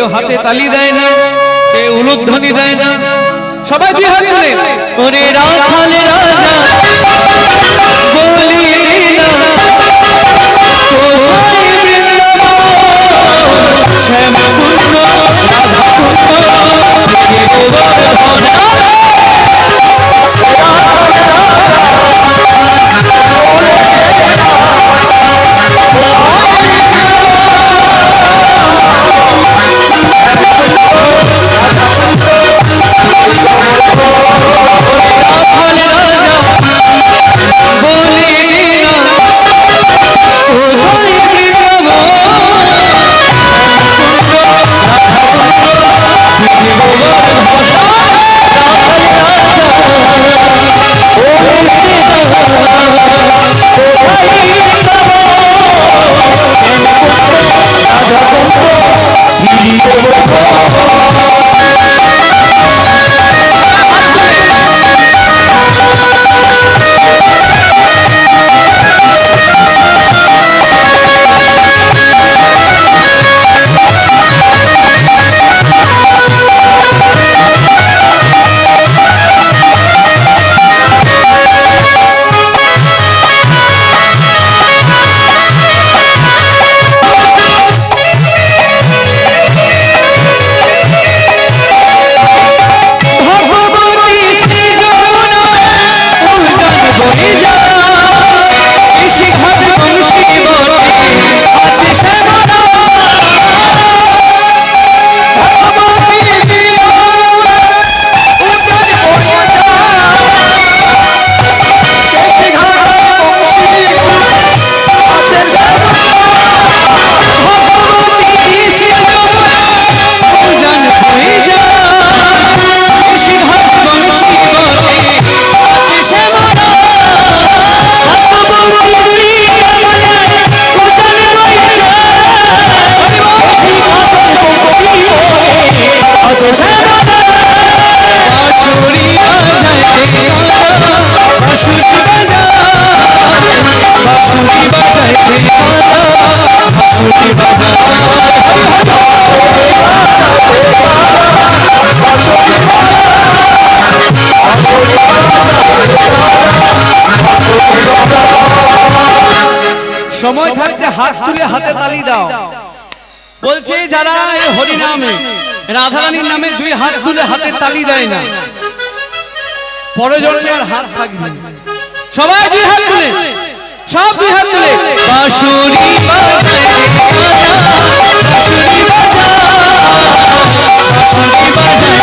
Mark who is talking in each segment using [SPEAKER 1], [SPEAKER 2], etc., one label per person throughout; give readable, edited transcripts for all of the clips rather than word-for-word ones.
[SPEAKER 1] কেউ হাতে তালি দেয় না, কেউ উলুধ্বনি দেয় না, সবাই দুই হাত তুলে ওরে রাখাল রাজা বলি দিনা কোথায় বৃন্দাবন শ্যামকুণ্ড রাধাকুণ্ড সময় থাকতে হাত তুলে হাতে তালি দাও। বলছে যারা এই হরি নামে রাধারানীর নামে দুই হাত তুলে হাতে তালি দেয় না, পরে জন্মে আর হাত থাকবে। সবাই দুই হাত তুলে, সব দুই হাত তুলে বাঁশুরি বাজায় বাঁশুরি বাজায় বাঁশুরি বাজায়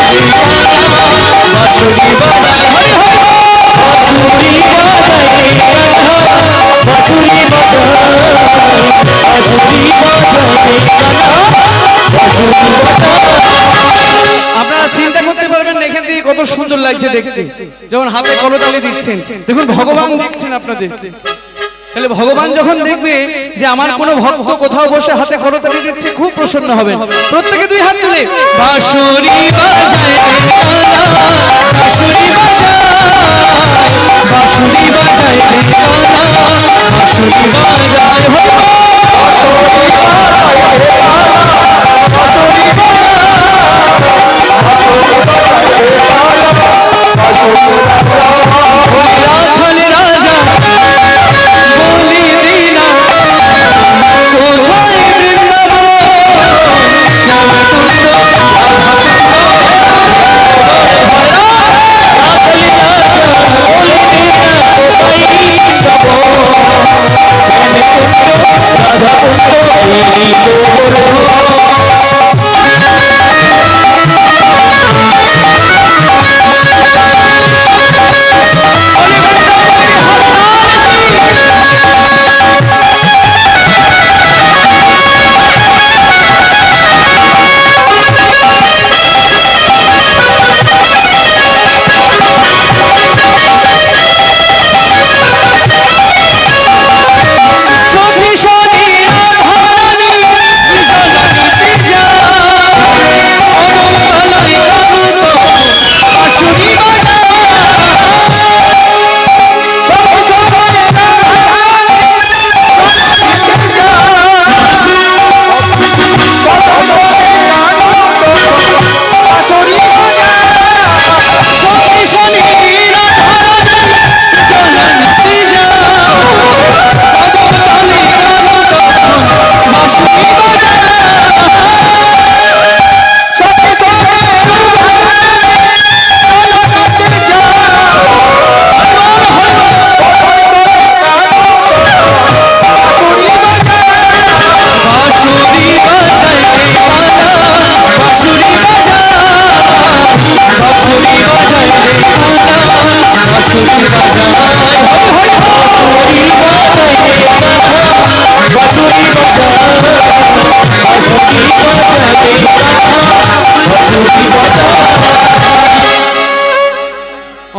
[SPEAKER 1] আপনারা চিন্তা করতে পারবেন না এখান থেকে কত সুন্দর লাগছে দেখতে, যখন হাতে কলতালি দিচ্ছেন। দেখুন ভগবান দেখছেন আপনাদের, তাহলে ভগবান যখন দেখবে যে আমার কোন ভক্ত কোথাও বসে হাতে করতালি দিচ্ছে, খুব প্রসন্ন হবেন। প্রত্যেকে দুই হাত তুলে বাঁশুরি বাজায় বাঁশুরি বাজায় বাঁশুরি বাজায় বাঁশুরি বাজায়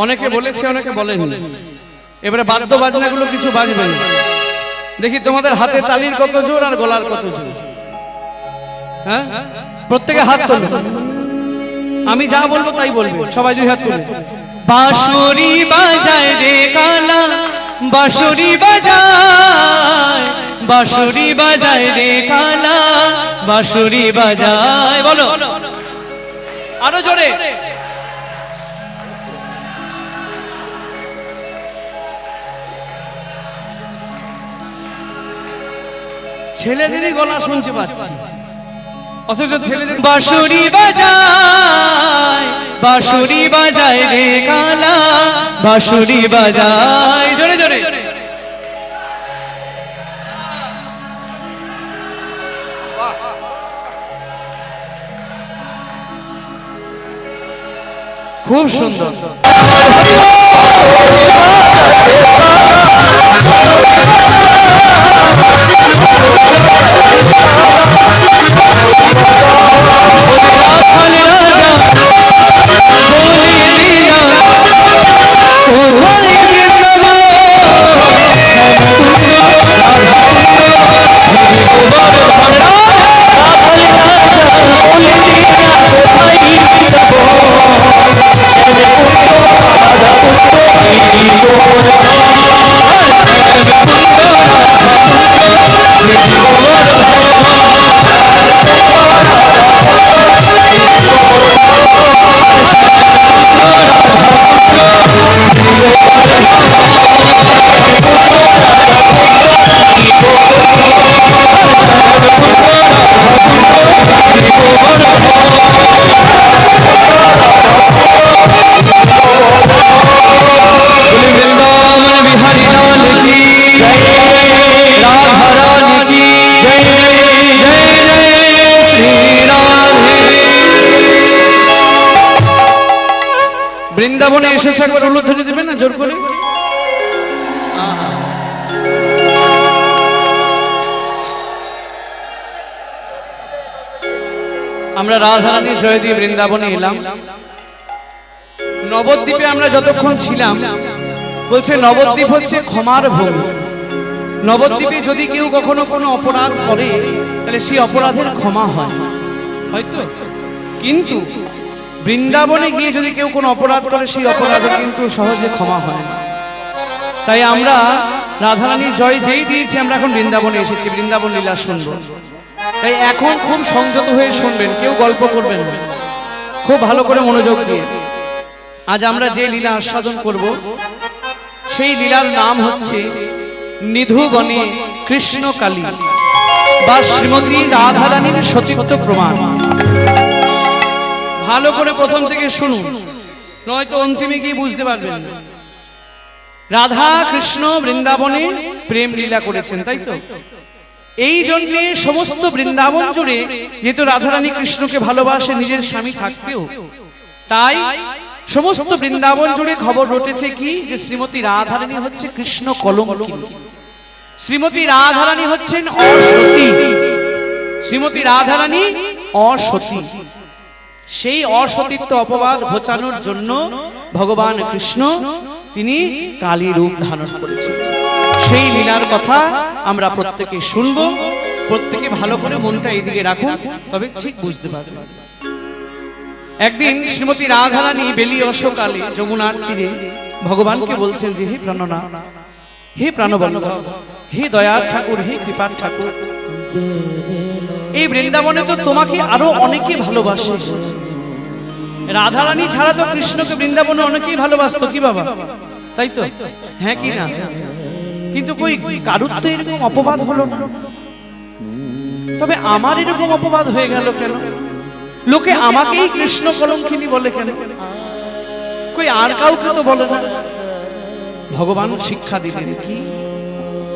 [SPEAKER 1] অনেকে বলেছে অনেকে বলেনি, এবারে বাদ্য বাজনাগুলো কিছু বাজবে না। দেখি তোমাদের হাতে তালির কত জোর আর গলার কত জোর। হ্যাঁ, প্রত্যেকে হাত তোলো, আমি যা বলবো তাই বলবে, সবাই দুই হাত তুলে। বাঁশুরি বাজায় রে কালা, বাঁশুরি বাজায়, বাঁশুরি বাজায় রে কালা, বাঁশুরি বাজায়। বলো আরো জোরে। ছেলেদেরই গলা শুনতে পাচ্ছি, অথচ ছেলেদের বাঁশুরি বাজায়, বাঁশুরি বাজায় রে কালা, বাঁশুরি বাজায়। জোরে জোরে। খুব সুন্দর। বৃন্দাবনে এসেছে, একবার উলুধ্বনি দেবেন না জোর করে। আমরা রাধারানী জয় দিয়ে বৃন্দাবনে এলাম। নবদ্বীপে আমরা যতক্ষণ ছিলাম, বলছে নবদ্বীপ হচ্ছে ক্ষমার ভূমি। নবদ্বীপে যদি কেউ কখনো কোনো অপরাধ করে তাহলে সেই অপরাধের ক্ষমা হয় হয়তো, কিন্তু বৃন্দাবনে গিয়ে যদি কেউ কোনো অপরাধ করে সেই অপরাধে কিন্তু সহজে ক্ষমা হয় না। তাই আমরা রাধারানী জয় যেই দিয়েছি, আমরা এখন বৃন্দাবনে এসেছি, বৃন্দাবন লীলা শুনবো। তাই এখন খুব সংযত হয়ে শুনবেন, কেউ গল্প করবেন না, খুব ভালো করে মনোযোগ দিয়ে। আজ আমরা যে লীলা আস্বাদন করব সেই লীলার নাম হচ্ছে নিধুবনে কৃষ্ণকালী বা শ্রীমতী রাধারানীর সতীত্ব প্রমাণ। ভালো করে প্রথম থেকে শুনুন, নয়তো অন্তিমে গিয়ে বুঝতে পারবেন না। রাধা কৃষ্ণ বৃন্দাবনে প্রেম লীলা করেছেন, তাই তো? এই জন্যে সমস্ত বৃন্দাবন জুড়ে যেহেতু রাধারানী কৃষ্ণকে ভালোবাসে নিজের স্বামী থাকতেও, তাই সমস্ত বৃন্দাবন জুড়ে খবর রটেছে কি যে শ্রীমতী রাধারানী হচ্ছে কৃষ্ণ কলঙ্কিনী, শ্রীমতী রাধারানী হচ্ছেন অসতী, শ্রীমতী রাধারানী অসতী। সেই অসতীত্ব অপবাদ ঘোচানোর জন্য ভগবান কৃষ্ণ তিনি কালী রূপ ধারণ করেছেন। সেই লীলার কথা আমরা প্রত্যেকে শুনবো, প্রত্যেকে ভালো করে মনটা এদিকে রাখুন, তবে ঠিক বুঝতে পারবেন। একদিন শ্রীমতী রাধারানী বেলি অশ্বকালে যমুনার তীরে ভগবানকে বলছেন যে হে প্রাণনাথ, হে প্রাণবল্লভ, হে দয়ার ঠাকুর, হে কৃপার ঠাকুর, এই বৃন্দাবনে তো তোমাকে আরো অনেকে ভালোবাসে। রাধারানী ছাড়া তো কৃষ্ণকে বৃন্দাবনে অনেকেই ভালোবাসতো, কি বাবা, তাই তো? হ্যাঁ কি না? কিন্তু কই কারুর তো এরকম অপবাদ হলো না, তবে আমার এরকম অপবাদ হয়ে গেল কেন? লোকে আমাকেই কৃষ্ণ কলঙ্কিনী বলে কেন? কই আর কাউকে তো বলে না। ভগবান শিক্ষা দিলেন কি,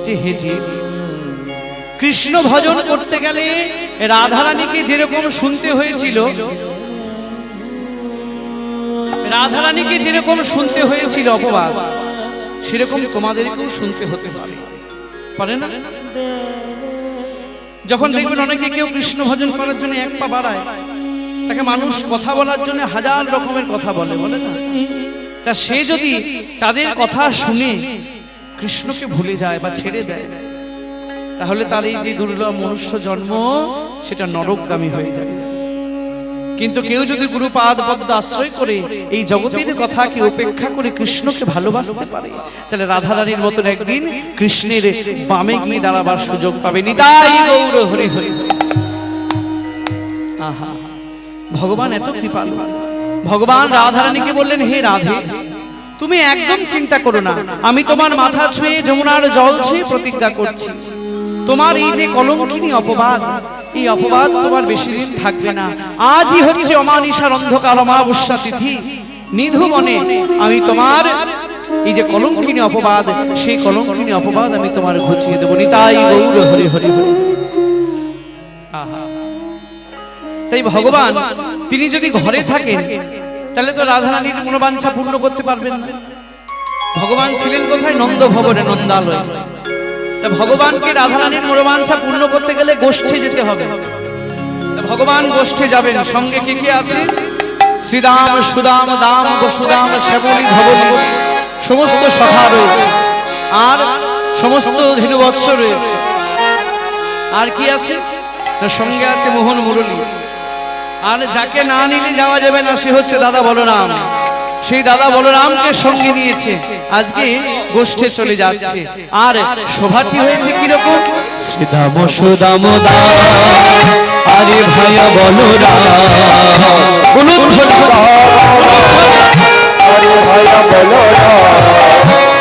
[SPEAKER 1] যে হে জীব, কৃষ্ণ ভজন করতে গেলে রাধারানীকে যেরকম শুনতে হয়েছিল, রাধারানীকে যেরকম শুনতে হয়েছিল অপবাদ, সেরকম তোমাদেরকেও শুনতে হতে পারে, পারে না? যখন দেখবেন অনেকে কেউ কৃষ্ণ ভজন করার জন্য এক পা বাড়ায়, তাকে মানুষ কথা বলার জন্য হাজার রকমের কথা বলে, বলে না? তা সে যদি তাদের কথা শুনে কৃষ্ণকে ভুলে যায় বা ছেড়ে দেয়, তাহলে তার এই যে দুর্লভ মনুষ্য জন্ম সেটা নরকগামী হয়ে যায়। কিন্তু কেউ যদি গুরুপাদ পদ্ম আশ্রয় করে এই জগতের কথাকে উপেক্ষা করে কৃষ্ণকে ভালোবাসতে পারে, তাহলে রাধারানীর মতন একদিন কৃষ্ণের বামে গিয়ে দাঁড়াবার সুযোগ পাবে। নিতাই গৌর হরি হরি। আহা, ভগবান এত কৃপালু। ভগবান রাধারানীকে বললেন, হে রাধে, তুমি একদম চিন্তা করো না, আমি তোমার মাথা ছুঁয়ে যমুনার জল ছুঁয়ে প্রতিজ্ঞা করছি, তোমার এই যে কলঙ্কিনী অপবাদ, এই অপবাদ তোমার বেশি দিন থাকবে না। আজই হচ্ছে অমানিসার অন্ধকার অমাবস্যা তিথি, নিধু বনে আমি তোমার এই যে কলঙ্কিনী অপবাদ, সেই কলঙ্কিনী অপবাদ আমি তোমার ঘুচিয়ে দেবো। নিতাই গৌর হরি হরি হরি। আহা, তাই ভগবান তিনি যদি ঘরে থাকেন, তাহলে তো রাধারানীর মনোবাঞ্ছা পূর্ণ করতে পারবেন না। ভগবান ছিলেন কোথায়? নন্দ ভবনে, নন্দালয়। তা ভগবানকে রাধারানীর মনোবাঞ্ছা পূর্ণ করতে গেলে গোষ্ঠে যেতে হবে। ভগবান গোষ্ঠে যাবেন, সঙ্গে কে কে আছে? শ্রীদাম, সুদাম, দাম, বসুদাম, শ্যামলী, ধবলী সমস্ত সখা রয়েছে, আর সমস্ত ধেনুবৎস রয়েছে। আর কি আছে? সঙ্গে আছে মোহন মুরলী। আর যাকে না নিলে যাওয়া যাবে না, সে হচ্ছে দাদা বলরাম। সেই দাদা বলরামকে সঙ্গে নিয়েছে, আজকে গোষ্ঠে চলে যাচ্ছে। আর শোভাটি হয়েছে কিরকম?
[SPEAKER 2] শ্রীদাম সুদাম দাম, আরে ভাইয়া বলরাম, আরে ভাইয়া বলরাম।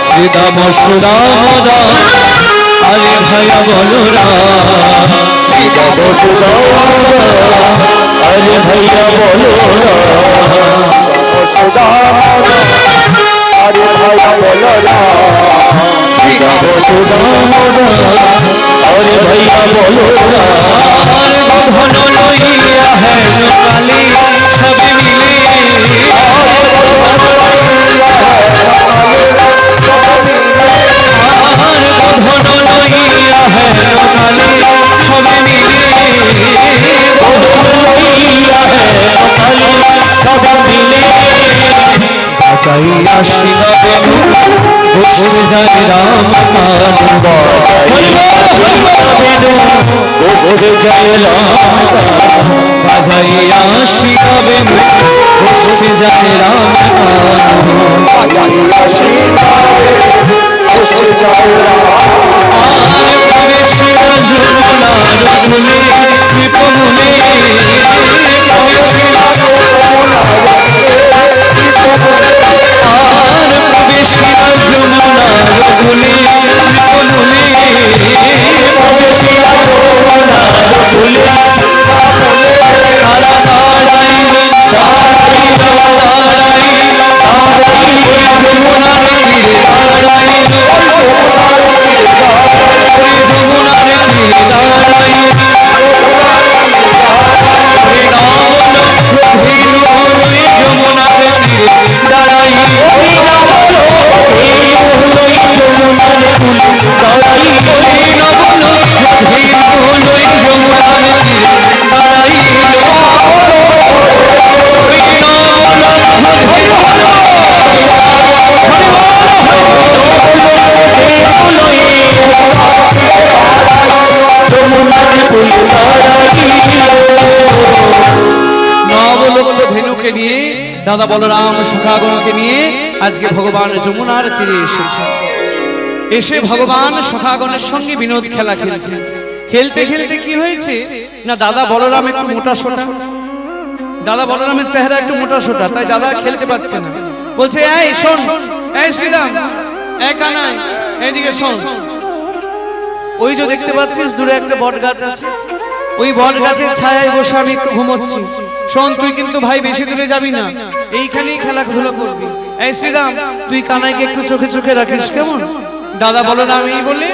[SPEAKER 2] শ্রীদাম সুদাম দাম, আরে ভাইয়া বলরাম। শ্রীদাম সুদাম দাম, আরে ভাইয়া বলরাম। সুদাম দাম, আরে ভাইয়া বলরাম। শ্রীদাম সুদাম দাম, আরে ভাইয়া বলরাম। ধন লইয়া হেন কালী সবে মিলে, ধন লইয়া হেন কালী সবে মিলে, লইয়া হেন কালী সবে মিলে। চাইয়া শিবেন গোষ্ঠ যায় রাম কানু, গোষ্ঠ যায় রাম কানু। বাজাইয়া শিবেন গোষ্ঠ যায় রাম কানু, বাজাইয়া শিবেন গোষ্ঠ যায় রাম। আর প্রবেশ যমুনার কূলে বিপমূলে, দাদা বলরাম সখাগণকে নিয়ে আজকে ভগবান যমুনার তীরে এসেছে। এসে ভগবান সখাগণের সঙ্গে বিনোদ খেলা খেলছে। খেলতে খেলতে কি হয়েছে না, দাদা বলরাম একটু মোটা সোটা, দাদা বলরামের চেহারা একটু মোটা সোটা, তাই দাদা খেলতে পারছে না। বলছে, এই শোন, এই শ্রীরাম, এই কানাই, এইদিকে শোন, ওই যে দেখতে পাচ্ছিস দূরে একটা বট গাছ আছে, ওই বট গাছের ছায়ায় বসে আমি একটু ঘুমোচ্ছি। শোন, তুই কিন্তু ভাই বেশি দূরে যাবি না, এইখানেই খেলাধুলা করবি। এই শ্রীরাম, তুই কানাইকে একটু চোখে চোখে রাখিস, কেমন? দাদা বলো না আমি বলি,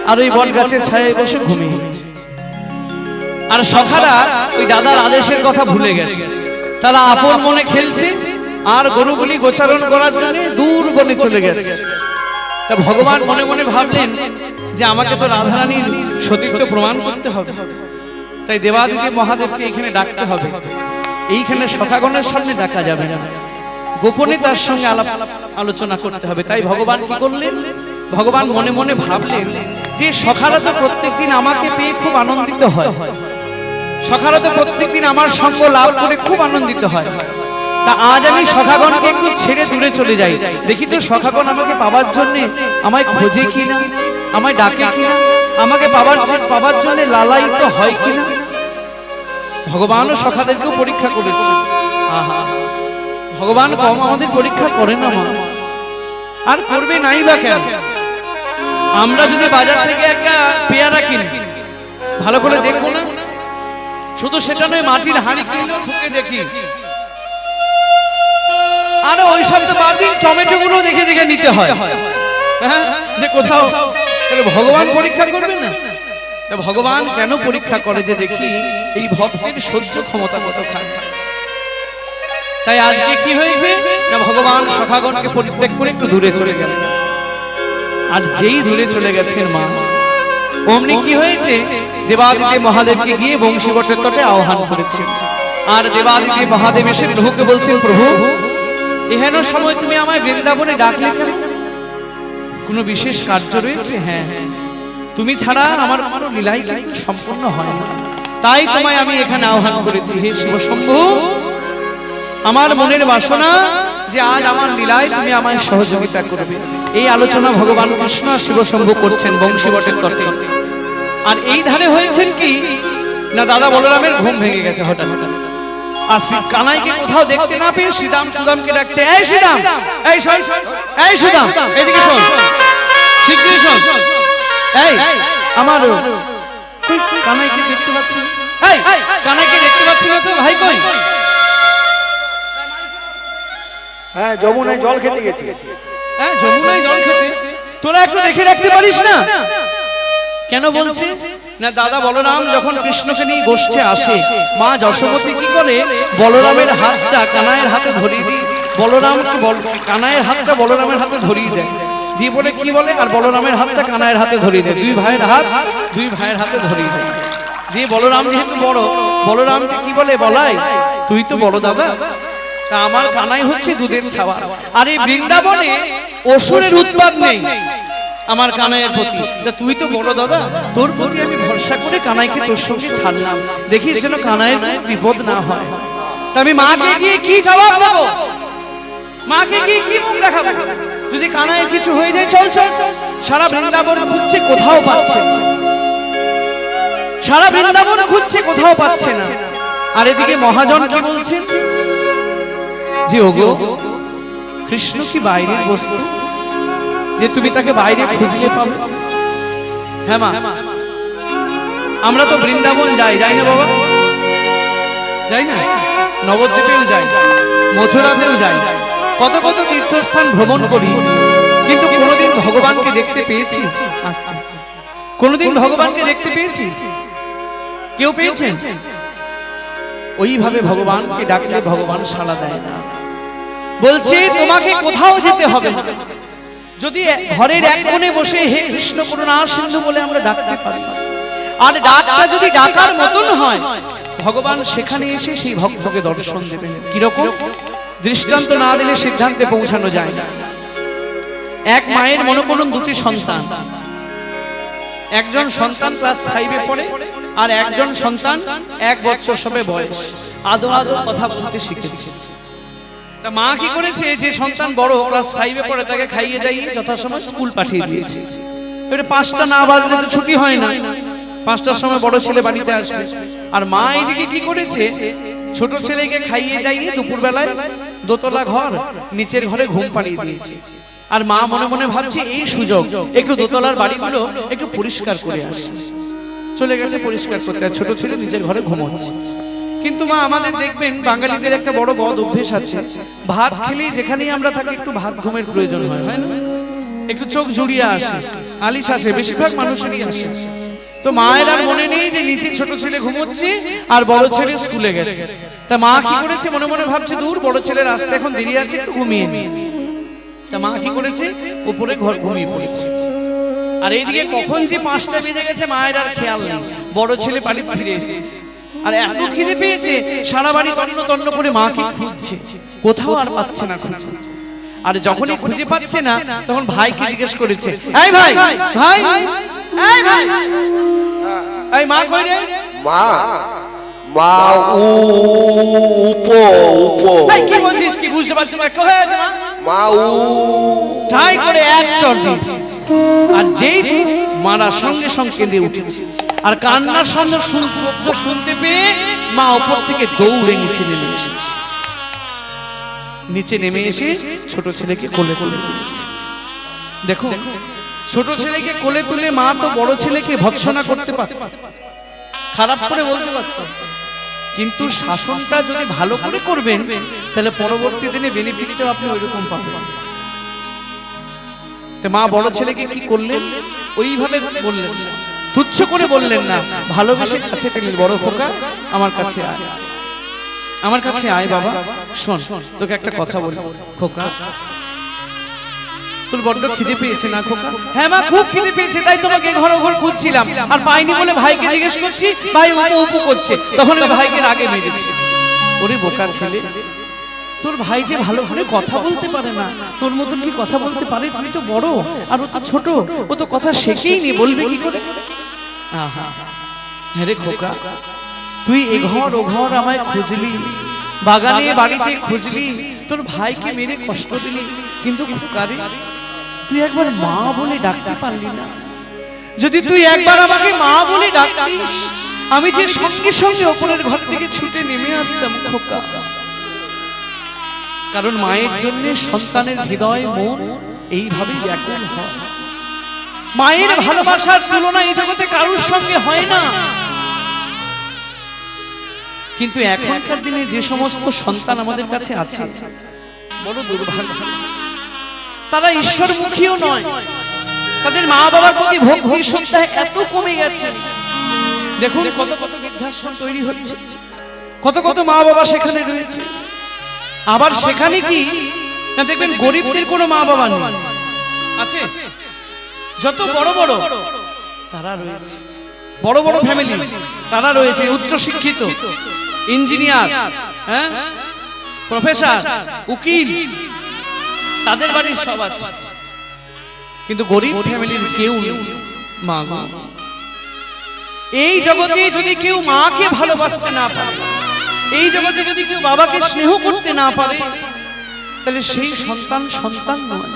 [SPEAKER 2] আর ওই বট গাছের ছায়ায় বসে ঘুমিয়ে গেছে। আর সখারা ওই দাদার আদেশের কথা ভুলে গেছে, তারা আপন মনে খেলছে, আর গরুগুলি গোচারণ করার জন্য দূর বনে চলে গেছে। তা ভগবান মনে মনে ভাবলেন যে আমাকে তো রাধারানীর সতীত্ব প্রমাণ করতে হবে, তাই দেবাদিদেব মহাদেবকে এখানে ডাকতে হবে। এইখানে সখাগণের সামনে ডাকা যাবে না, গোপনে তার সঙ্গে আলাপ আলোচনা করতে হবে। তাই ভগবান কি করলেন, ভগবান মনে মনে ভাবলেন যে সখারা তো প্রত্যেকদিন আমাকে পেয়ে খুব আনন্দিত হয়, সখারা তো প্রত্যেকদিন আমার সঙ্গ লাভ করে খুব আনন্দিত হয়। তা আজ আমি সখাগণকে একটু ছেড়ে দূরে চলে যাই, দেখি তো সখাগণ আমাকে পাবার জন্য আমায় খোঁজে কিনা, আমায় ডাকে কিনা, আমাকে পাবার জন্য লালায়িত হয় কিনা। ভগবানও সখাদেরকেও পরীক্ষা করেছে। আহা, ভগবান কম আমাদের পরীক্ষা করে না মা, আর করবে নাই বা কেন? আমরা যদি বাজার থেকে একটা পেয়ারা কিনি, ভালো করে দেখবো না? শুধু সেটা নয়, মাটির হাঁড়ি কিনলেও ঠুকে দেখি। আর ওই সব তো বাদ দিন, টমেটো গুলো দেখে দেখে নিতে হয়, হ্যাঁ, যে কোথাও। ভগবান পরীক্ষা করবে না? ভগবান কেন পরীক্ষা করে, যে দেখি এই ভক্তের সহ্য ক্ষমতা কতখানি। তাই আজকে কি হয়েছে না, ভগবান সখাগণকে পরিত্যাগ করে একটু দূরে চলে গেলেন। আর যেই দূরে চলে গেছেন মা, অমনি কি হয়েছে, দেবাদিদেব মহাদেবকে গিয়ে বংশীবটের তটে আহ্বান করেছেন। আর দেবাদিদেব মহাদেব এসে প্রভুকে বলছেন, প্রভু এহেন সময় তুমি আমায় বৃন্দাবনে ডাকলে কেন? কোনো বিশেষ কার্য রয়েছে? হ্যাঁ, তুমি ছাড়া আমার কোনো লীলাই কিন্তু সম্পূর্ণ হয় না, তাই তোমায় আমি এখানে আহ্বান করেছি। হে শিবশম্ভু, আমার মনের বাসনা যে আজ আমার লীলায় তুমি আমায় সহযোগিতা করবে। এই আলোচনা ভগবান কৃষ্ণ আর শিবশম্ভু করছেন বংশীবটের তটে। আর এই ধারে হয়েছেন কি না, দাদা বলরামের ঘুম ভেঙে গেছে হঠাৎ। আর কানাইকে কোথাও দেখতে না পেয়ে শ্রীদাম সুদামকে ডাকছে, এই শ্রীদাম, এই শোন, এই সুদাম, এদিকে শোন, শিগগিরই শোন। এই আমার কানাইকে দেখতে পাচ্ছি, এই কানাইকে দেখতে পাচ্ছি না তো, ভাই কই?
[SPEAKER 3] হ্যাঁ, যমুনায় জল খেতে গেছে।
[SPEAKER 2] হ্যাঁ, যমুনায় জল খেতে। তোরা একটু দেখে রাখতে পারিস না? কেন বলছে না, দাদা বলরাম যখন কৃষ্ণকে নিয়ে গোষ্ঠে আসে, মা যশোমতী কি করে, বলরামের হাতটা কানাইয়ের হাতে ধরিয়ে দিই, বলরামকে কানাইয়ের হাতটা বলরামের হাতে ধরিয়ে দেয়, দিয়ে বলে কি বলে, আর বলরামের হাতটা কানাইয়ের হাতে ধরিয়ে দেয়। দুই ভাইয়ের হাত দুই ভাইয়ের হাতে ধরিয়ে দেয়। দিয়ে বলরাম যেহেতু বড়, বলরামকে কি বলে, বলাই তুই তো বড় দাদা, তা আমার কানাই হচ্ছে দুধের ছাওয়া। আর এই বৃন্দাবনে অসুরের উৎপাত নেই আমার কানাইয়ের প্রতি, তা তুই তো বড় দাদা, তোর প্রতি আমি ভরসা করে কানাইকে তোর সঙ্গে ছাড়লাম, দেখিস যেন কানাইয়ের বিপদ না হয়। তা আমি মাকে গিয়ে কি জবাব দেবো, মাকে গিয়ে কি মুখ দেখাবো? যদি কানাইয়ের কিছু হয়ে যায়, চল চল চল, সারা বৃন্দাবন খুঁজছে কোথাও পাচ্ছে না, সারা বৃন্দাবন খুঁজছে কোথাও পাচ্ছে না। আর এদিকে মহাজন কি বলছেন, যে ওগো কৃষ্ণ কি বাইরের বস্তু যে তুমি তাকে বাইরে খুঁজলে পাবে? হ্যাঁ মা, আমরা তো বৃন্দাবন যাই না বাবা, যাই না? নবদ্বীপেও যাই, মথুরাতেও যাই, কত কত তীর্থস্থান ভ্রমণ করি, কিন্তু কোনোদিন ভগবানকে দেখতে পেয়েছি? কোনোদিন ভগবানকে দেখতে পেয়েছি? কেউ পেয়েছেন? ওইভাবে ভগবানকে ডাকলে ভগবান সাড়া দেয় না। বলছে তোমাকে কোথাও যেতে হবে না, যদি ঘরের এক কোণে বসে হে কৃষ্ণ করুণা সিন্ধু বলে আমরা ডাকতে পারি, আর ডাকটা যদি ডাকার মতন হয়, ভগবান সেখানে এসে সেই ভক্তকে দর্শন দেবেন। কিরকম? দৃষ্টান্ত না দিলে সিদ্ধান্তে পৌঁছানো যায় না। এক মায়ের মনে করুন দুটি সন্তান, একজন সন্তান ক্লাস 5-এ পড়ে, আর একজন সন্তান 1 বছর সবে বয়স, আদো আদো কথা বলতে শিখেছে। তা মা কি করেছে, যে সন্তান বড় ক্লাস 5-এ পড়ে তাকে খাইয়ে দাইয়ে যথাসময় স্কুল পাঠিয়ে দিয়েছে। এবারে 5টা না বাজলে তো ছুটি হয় না, 5টার সময় বড় ছেলে বাড়িতে আসবে। আর মা এইদিকে কি করেছে, ছোট ছেলেকে খাইয়ে দাইয়ে দুপুরবেলায় দোতলা ঘর, নিচের ঘরে ঘুম পাড়িয়ে দিয়েছে। আর মা মনে মনে ভাবছে এই সুযোগ, একটু দোতলার বাড়িগুলো একটু পরিষ্কার করে আসে। চলে গেছে পরিষ্কার করতে, আর ছোট ছেলে নিজের ঘরে ঘুমোচ্ছে। কিন্তু মা আমাদের দেখবেন বাঙালিদের একটা বড় বদ অভ্যেস আছে, ভাত খেলে যেখানেই আমরা থাকি একটু ভাত ঘুমের প্রয়োজন হয়, হয় না? একটু চোখ জুড়িয়ে আসে, আলিশ আসে, বেশিরভাগ মানুষেরই আসে। তো মায়ের আর মনে নেই যে নিচে ছোট ছেলে ঘুমোচ্ছে আর বড় ছেলে স্কুলে গেছে। তা মা কি করেছে, মনে মনে ভাবছে দূর বড় ছেলের আসতে এখন দেরি আছে, একটু ঘুমিয়ে নি। তা মা কি করেছে, উপরে ঘর ঘুমিয়ে পড়েছে। আর এইদিকে কখন যে 5টা বেজে গেছে মায়ের আর খেয়াল নেই। বড় ছেলে বাড়ি ফিরে এসেছে আর এত খিদে পেয়েছে, সারা বাড়ি তন্ন তন্ন করে মাকে খুঁজছে, কোথাও আর পাচ্ছে না খুঁজে। আর যখনই খুঁজে পাচ্ছে না তখন ভাইকে জিজ্ঞেস করেছে, এই ভাই ভাই এই ভাই এই মা কই রে?
[SPEAKER 3] মা মা
[SPEAKER 2] এই কি বলছিস, কি বুঝতে পারছিস না? কোথায় আছে মা?
[SPEAKER 3] মা
[SPEAKER 2] ঠাই করে এক চড় দিয়েছে। আর যেই মারা সঙ্গে সঙ্গে কেঁদে উঠেছে আর কান্নার সঙ্গে শব্দ শুনতে পেয়ে মা উপর থেকে দৌড়ে নিচে নেমে এসেছে। নিচে নেমে এসে ছোট ছেলেকে কোলে তুলে নিয়েছে। দেখো, ছোট ছেলেকে কোলে তুলে মা তো বড় ছেলেকে ভৎসনা করতে পারত, খারাপ করে বলতে পারত, কিন্তু শাসনটা যদি ভালো করে করবেন তাহলে পরবর্তী দিনে বেনিফিটটাও আপনি ওইরকম পাবেন। তো মা বড় ছেলেকে কি করলেন, ওইভাবে বললেন, তুচ্ছ করে বললেন না, ভালোবেসে কাছে টেনে, বড় খোকা আমার কাছে আয়, আমার কাছে আয় বাবা, শোন তোকে একটা কথা বলি খোকা, তোর বড্ড খিদে পেয়েছে না খোকা? হ্যাঁ মা, খুব খিদে পেয়েছে, তাই তোমাকে ঘর ঘর খুঁজছিলাম আর পাইনি বলে ভাইকে জিজ্ঞেস করছি, ভাই উপু উপু করছে, তখন ওই ভাইকে রাগে মেরেছি। ওরে বোকা ছেলে, তোর ভাই যে ভালো করে কথা বলতে পারে না, তোর মতন কি কথা বলতে পারে? তুই তো বড় আর ও তো ছোট, ও তো কথা শেখেই নি, বলবে কি করে? আহা, হ্যাঁ রে খোকা, তুই এ ঘর ও ঘর আমায় খুঁজলি, বাগানে বাড়িতে খুঁজলি, তোর ভাইকে মেরে কষ্ট দিলি, কিন্তু খোকারে তুই একবার মা বলে ডাকতে পারলি না। যদি তুই একবার আমাকে মা বলে ডাকতিস, আমি যে সঙ্গে সঙ্গে ওপরের ঘর থেকে ছুটে নেমে আসতাম খোকা। কারণ মায়ের জন্য সন্তানের হৃদয় মন এইভাবেই ব্যাকুল হয়। মায়ের ভালোবাসার তুলনা এই জগতে কারোর সঙ্গে হয় না। কিন্তু এখনকার দিনে যে সমস্ত সন্তান আমাদের কাছে আছে, বড় দুর্ভাগ্য, তারা ঈশ্বরমুখীও নয়, তাদের মা বাবার প্রতি ভক্তি শ্রদ্ধা এত কমে গেছে। দেখুন কত কত বৃদ্ধাশ্রম তৈরি হচ্ছে, কত কত মা বাবা সেখানে রয়েছে। আবার সেখানে কি না দেখবেন গরিবদের কোনো মা বাবা নেই, আছে যত বড় বড় তারা রয়েছে, বড় বড় ফ্যামিলি তারা রয়েছে, উচ্চ শিক্ষিত, ইঞ্জিনিয়ার, হ্যাঁ, প্রফেসর, উকিল, তাদের বাড়ির সব আছে, কিন্তু গরিব ফ্যামিলির কেউ নেই মা। এই জগতে যদি কেউ মাকে ভালোবাসতে না পারে, এই জগতে যদি কেউ বাবাকে স্নেহ করতে না পারে, তাহলে সেই সন্তান সন্তান নয়,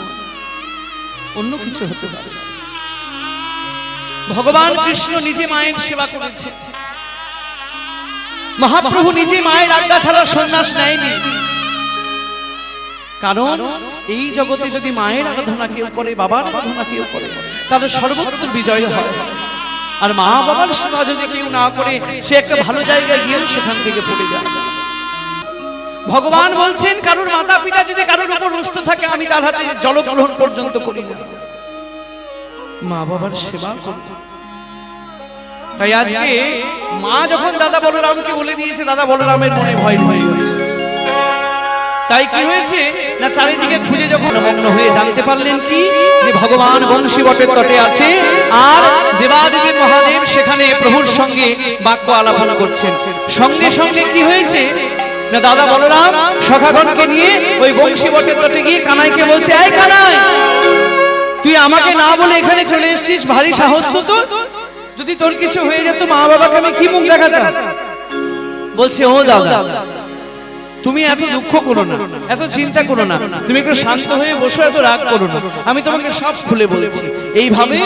[SPEAKER 2] অন্য কিছু হতে পারে। ভগবান কৃষ্ণ নিজে মায়ের সেবা করেছে, মহাপ্রভু নিজে মায়ের আজ্ঞা ছাড়া সন্ন্যাস নেয়নি। কারণ এই জগতে যদি মায়ের আরাধনা কেউ করে, বাবার আরাধনা কেউ করে, তাহলে সর্বত্র বিজয় হয়। আর মা বাবার সেবা যদি কেউ না করে, সে একটা ভালো জায়গায় গিয়েও সেখান থেকে পড়ে যায়। ভগবান বলছেন, কারোর মাতা পিতা যদি কারোর উপর রুষ্ট থাকে, আমি তার হাতে জলগ্রহণ পর্যন্ত করি না। মা বাবার সেবা করব। তাই আজকে মা যখন দাদা বলরামকে বলে দিয়েছে, দাদা বলরামের মনে ভয় ভয় হয়েছে। তাই কি হয়েছে না, চারিদিকে খুঁজে যখন মগ্ন হয়ে জানতে পারলেন কি যে ভগবান বংশী বটের তটে আছে আর দেবাদিদেব মহাদেব সেখানে প্রভুর সঙ্গে বাক্য আলাপনা করছেন। সঙ্গে সঙ্গে কি হয়েছে না, দাদা বলরাম সখাগণকে নিয়ে ওই বংশী বটের তটে গিয়ে কানাইকে বলছে, এই কানাই, তুই আমাকে না বলে এখানে চলে এসেছিস, ভারী সাহস তো তোর, যদি তোর কিছু হয়ে যেত মা বাবাকে আমি কি মুখ দেখাতাম? বলছে, ও দাদা, তুমি এত দুঃখ করো না, এত চিন্তা করো না, তুমি একটু শান্ত হয়ে বসো, এত রাগ করো না, আমি তোমাকে সব খুলে বলেছি। এইভাবে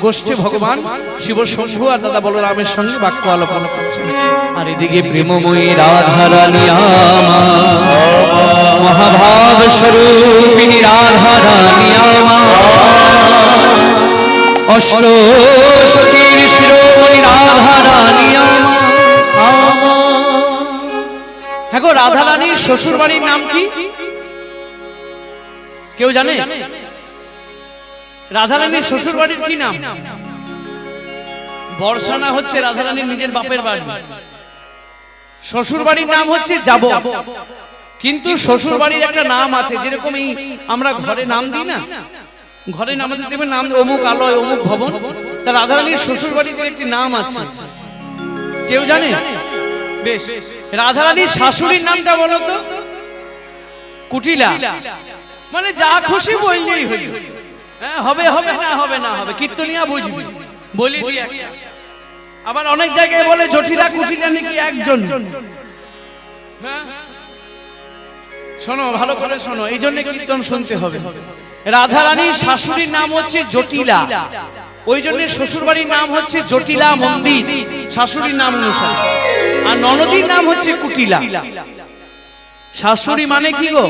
[SPEAKER 2] গোষ্ঠে ভগবান শিব শম্ভু আর দাদা বলরামের সঙ্গে বাক্য আলোচনা করছেন। আর এদিকে প্রেমময়ী রাধা রানী আমার, মহাভাব স্বরূপিণী রাধা রানী আমার, অষ্ট সখীর শিরোমণি রাধা রানী আমার। হ্যাঁ গো, রাধা রানীর শ্বশুর বাড়ির নাম কি কেউ জানে? রাধা রানীর শ্বশুর বাড়ির কি নাম? বর্ষানা হচ্ছে রাধারানীর নিজের বাপের বাড়ি, শ্বশুর বাড়ির নাম হচ্ছে যাব। কিন্তু শ্বশুর বাড়ির একটা নাম আছে, যেরকম এই আমরা ঘরে নাম দিই না, ঘরে নাম দিতে হবে নাম অমুক আলয় অমুক ভবন, তা রাধারানীর শ্বশুর বাড়িতে একটি নাম আছে, কেউ জানে? বেশ, রাধারানীর শাশুড়ির নামটা বলো তো? কুটিলা। মানে যা খুশি বললেই হইল, হ্যাঁ হবে হবে না হবে না হবে, কীর্তনিয়া বুঝবি বলি দিয়ে। আবার অনেক জায়গায় বলে জটিলা কুটিলা নাকি একজন। হ্যাঁ শোনো, ভালো করে শোনো, এই জন্য কীর্তন শুনতে হবে। রাধারানীর শাশুড়ির নাম হচ্ছে জটিলা, ওই জন্য শ্বশুর বাড়ির নাম হচ্ছে জটিলা মন্দির শাশুড়ির নাম অনুসারে, আর ননদীর নাম হচ্ছে কুটিলা। শাশুড়ি মানে কি গো?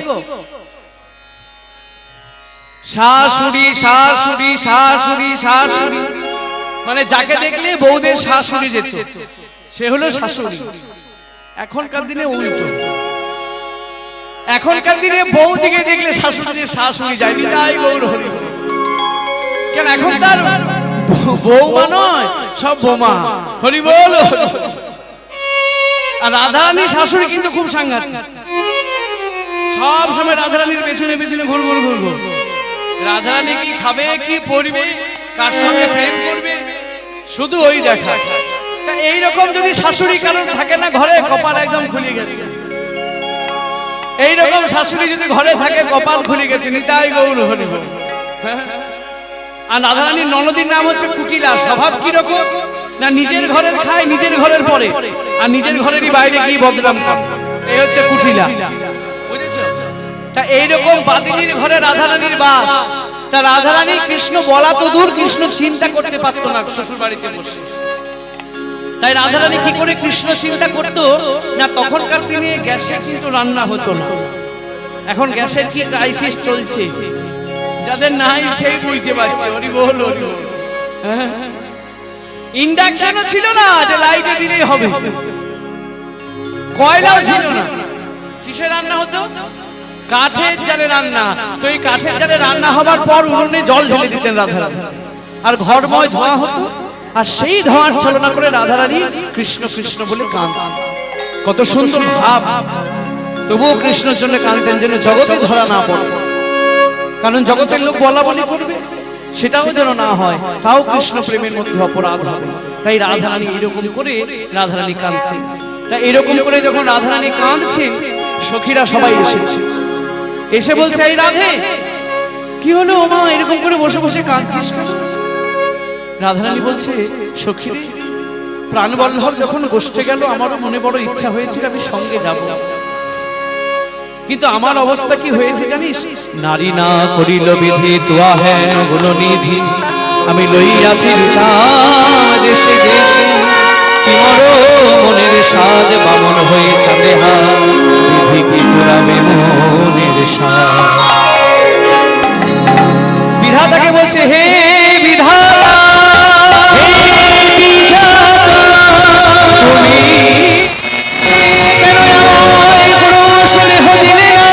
[SPEAKER 2] শাশুড়ি শাশুড়ি শাশুড়ি শাশুড়ি, মানে যাকে দেখলে বউদের শাশুড়ি যেত সে হলো শাশুড়ি। এখনকার দিনে উল্টো, এখনকার দিনে বউ দিকে দেখলে শাশুড়ি শাশুড়ি যায়নি, তাই গৌর হরি। কেন এখন তার বৌমা নয়, সব বোমা, হরি বল। আর রাধারানীর শাশুড়ি কিন্তু খুব সাংঘাতিক, সব সময় রাধারানীর পেছনে পেছনে ঘুর ঘুর ঘুর ঘুর। রাধারানী কি খাবে, কি পরবে, কার সঙ্গে প্রেম করবে, শুধু ওই দেখা। তা এইরকম যদি শাশুড়ি কারণ থাকে না ঘরে, কপাল একদম খুলে গেছে। এইরকম শাশুড়ি যদি ঘরে থাকে, কপাল খুলে গেছে, নিতাই গৌর হরি বল। আর রাধারানীর ননদীর নাম হচ্ছে কুটিলা। স্বভাব কি রকম না, নিজের ঘরের খায়, নিজের ঘরের পরে, আর নিজের ঘরেরই বাইরে গিয়ে বদনাম করে, এই হচ্ছে কুটিলা, বুঝেছো? তা এইরকম বাদিনীর ঘরে রাধারানীর বাস। তা রাধারানী কৃষ্ণ বলা তো দূর, কৃষ্ণ চিন্তা করতে পারতো না শ্বশুর বাড়িতে বসে। তাই রাধারানী কি করে কৃষ্ণ চিন্তা করতো না, তখনকার দিনে গ্যাসে কিন্তু রান্না হতো না। এখন গ্যাসের কি ক্রাইসিস চলছে, যাদের নাই সেই বুঝতে পারছে। হরি বল হরি বল। ইন্ডাকশনও ছিল না যে লাইটে দিলেই হবে, কয়লাও ছিল না। কিসে রান্না হতো? কাঠের জালে রান্না। তো এই কাঠের জালে রান্না হবার পর উনুনে জল ঢেলে দিতেন রাধারানী, আর ঘরময় ধোঁয়া হতো, আর সেই ধোঁয়ার ছলনা করে রাধারানী কৃষ্ণ কৃষ্ণ বলে কাঁদতেন। কত সুন্দর ভাব, তবুও কৃষ্ণের জন্য কাঁদতেন যেন জগতে ধরা না পড়ে। কারণ জগতের লোক বলা বলি করবে, সেটাও যেন না হয়, তাও কৃষ্ণ প্রেমের মধ্যে অপরাধ হবে। তাই রাধারানী এরকম করে রাধারানী কাঁদতেন। তাই এরকম করে যখন রাধারানী কাঁদছেন, সখীরা সবাই এসেছে, এসে বলছে এই রাধে কি হলো, ও মা এরকম করে বসে বসে কাঁদছিস? রাধারানী বলছে সখীরে, প্রাণবল্লভ যখন গোষ্ঠে গেল, আমারও মনে বড় ইচ্ছা হয়েছিল আমি সঙ্গে যাব, কিন্তু আমার অবস্থা কি হয়েছে জানিস? নারী না করিল বিধি তোয়া হেন গুণনিধি, আমি লইয়া ফিরিতাম দেশে দেশে, তোমার মনের সাদ বামন হয়ে চাঁদে হাত, বিধি কি পুরাবে মনের সাদ। বিধাতাকে বলছে হে বিধাতা, তুমি কেন আমায় পুরুষ দেহ দিলে না?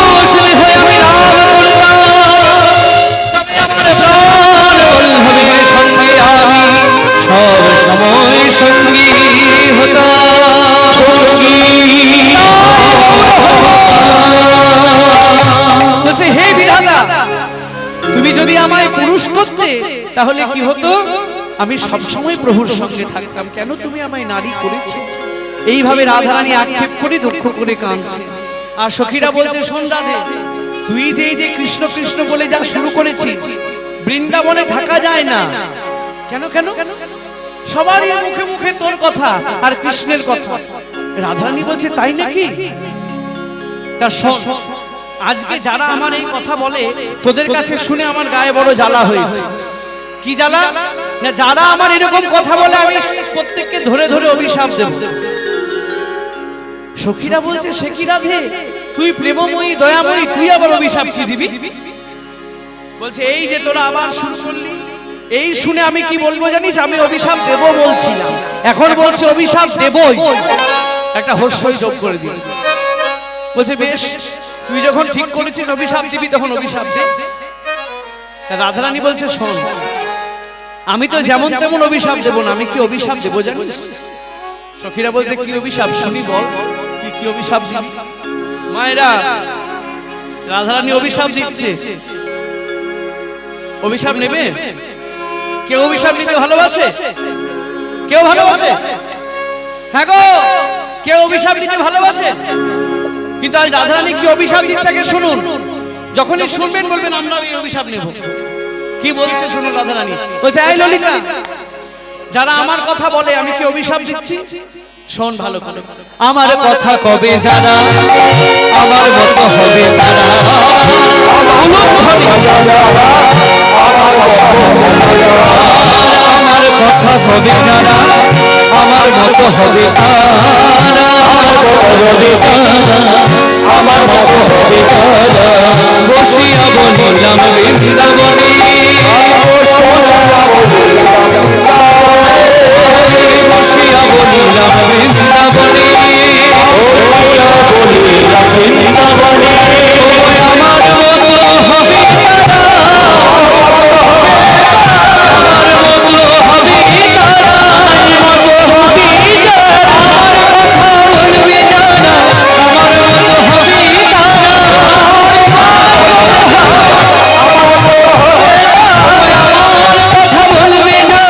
[SPEAKER 2] পুরুষ দেহ আমি লাভ করতাম, তবে আমার প্রাণ বল্লভের সঙ্গে আমি সব সময় সঙ্গী হতাম। বলছে হে বিধাতা, তুমি যদি আমায় পুরুষ করতে তাহলে কি হতো? আমি সবসময় প্রভুর সঙ্গে থাকতাম, কেন তুমি আমায় নারী করেছো? এইভাবে রাধারানী আক্ষেপ করে দুঃখ করে কাঁদছে। আর সখীরা বলছে শোন রাধে, তুই যে এই যে কৃষ্ণ কৃষ্ণ বলে যা শুরু করেছিস, বৃন্দাবনে থাকা যায় না। কেন কেন? সবারই মুখে মুখে তোর কথা আর কৃষ্ণের কথা। রাধারানী বলছে তাই নাকি? তা শোন, আজকে যারা আমার এই কথা বলে তোদের কাছে শুনে আমার গায়ে বড় জ্বালা হয়েছে। কি জ্বালা? না যারা আমার এরকম কথা বলে আমি প্রত্যেককে ধরে ধরে অভিশাপ দেব। সখীরা বলছে সে কি রাধে, তুই প্রেমময়ী দয়াময়ী, তুই আবার অভিশাপ কি দিবি? বলছে এই যে তোরা আবার শুরু করলি, এই শুনে আমি কি বলবো জানিস? আমি অভিশাপ দেব বলছিলাম, এখন বলছে অভিশাপ দেবই, একটা হর্ষই যোগ করে দিল। বলছে বেশ, তুই যখন ঠিক করেছিস অভিশাপ দিবি, তখন অভিশাপ দে। রাধারানী বলছে শোন, আমি তো যেমন তেমন অভিশাপ দেব না, আমি কি অভিশাপ দেবো জানিস? সখীরা বলছে কি অভিশাপ শুনি, বল তুই কি অভিশাপ দিবি? মায়েরা, রাধারানী অভিশাপ দিচ্ছে, অভিশাপ নেবে? কেউ অভিশাপ নিতে ভালোবাসে? কেউ ভালোবাসে? হ্যাঁ গো, কেউ অভিশাপ নিতে ভালোবাসে? কিন্তু আজ রাধারানী কি অভিশাপ দিচ্ছে আগে শুনুন, যখনই শুনবেন বলবেন আমরা এই অভিশাপ নেব। কি বলছে শুনুন রাধারানী, বলছে এই ললিতা, যারা আমার কথা বলে আমি কি অভিশাপ দিচ্ছি, শোন ভালো করে। আমার কথা কবে যারা আমার মতো হবে তারা, আমার কথা কবে যারা আমার মতো হবে তারা, আমার মতো হবে তারা, বসিয়া বলিলাম বৃন্দাবনে, বসিয়া বলিলাম বৃন্দাবনে, আমার মতো হবে তারা, আমার মতো হবে তারা, আমার কথা বলবে যারা আমার মতো হবে তারা, কথা বলবে যারা আমার মতো হবে তারা, কথা বলবে যারা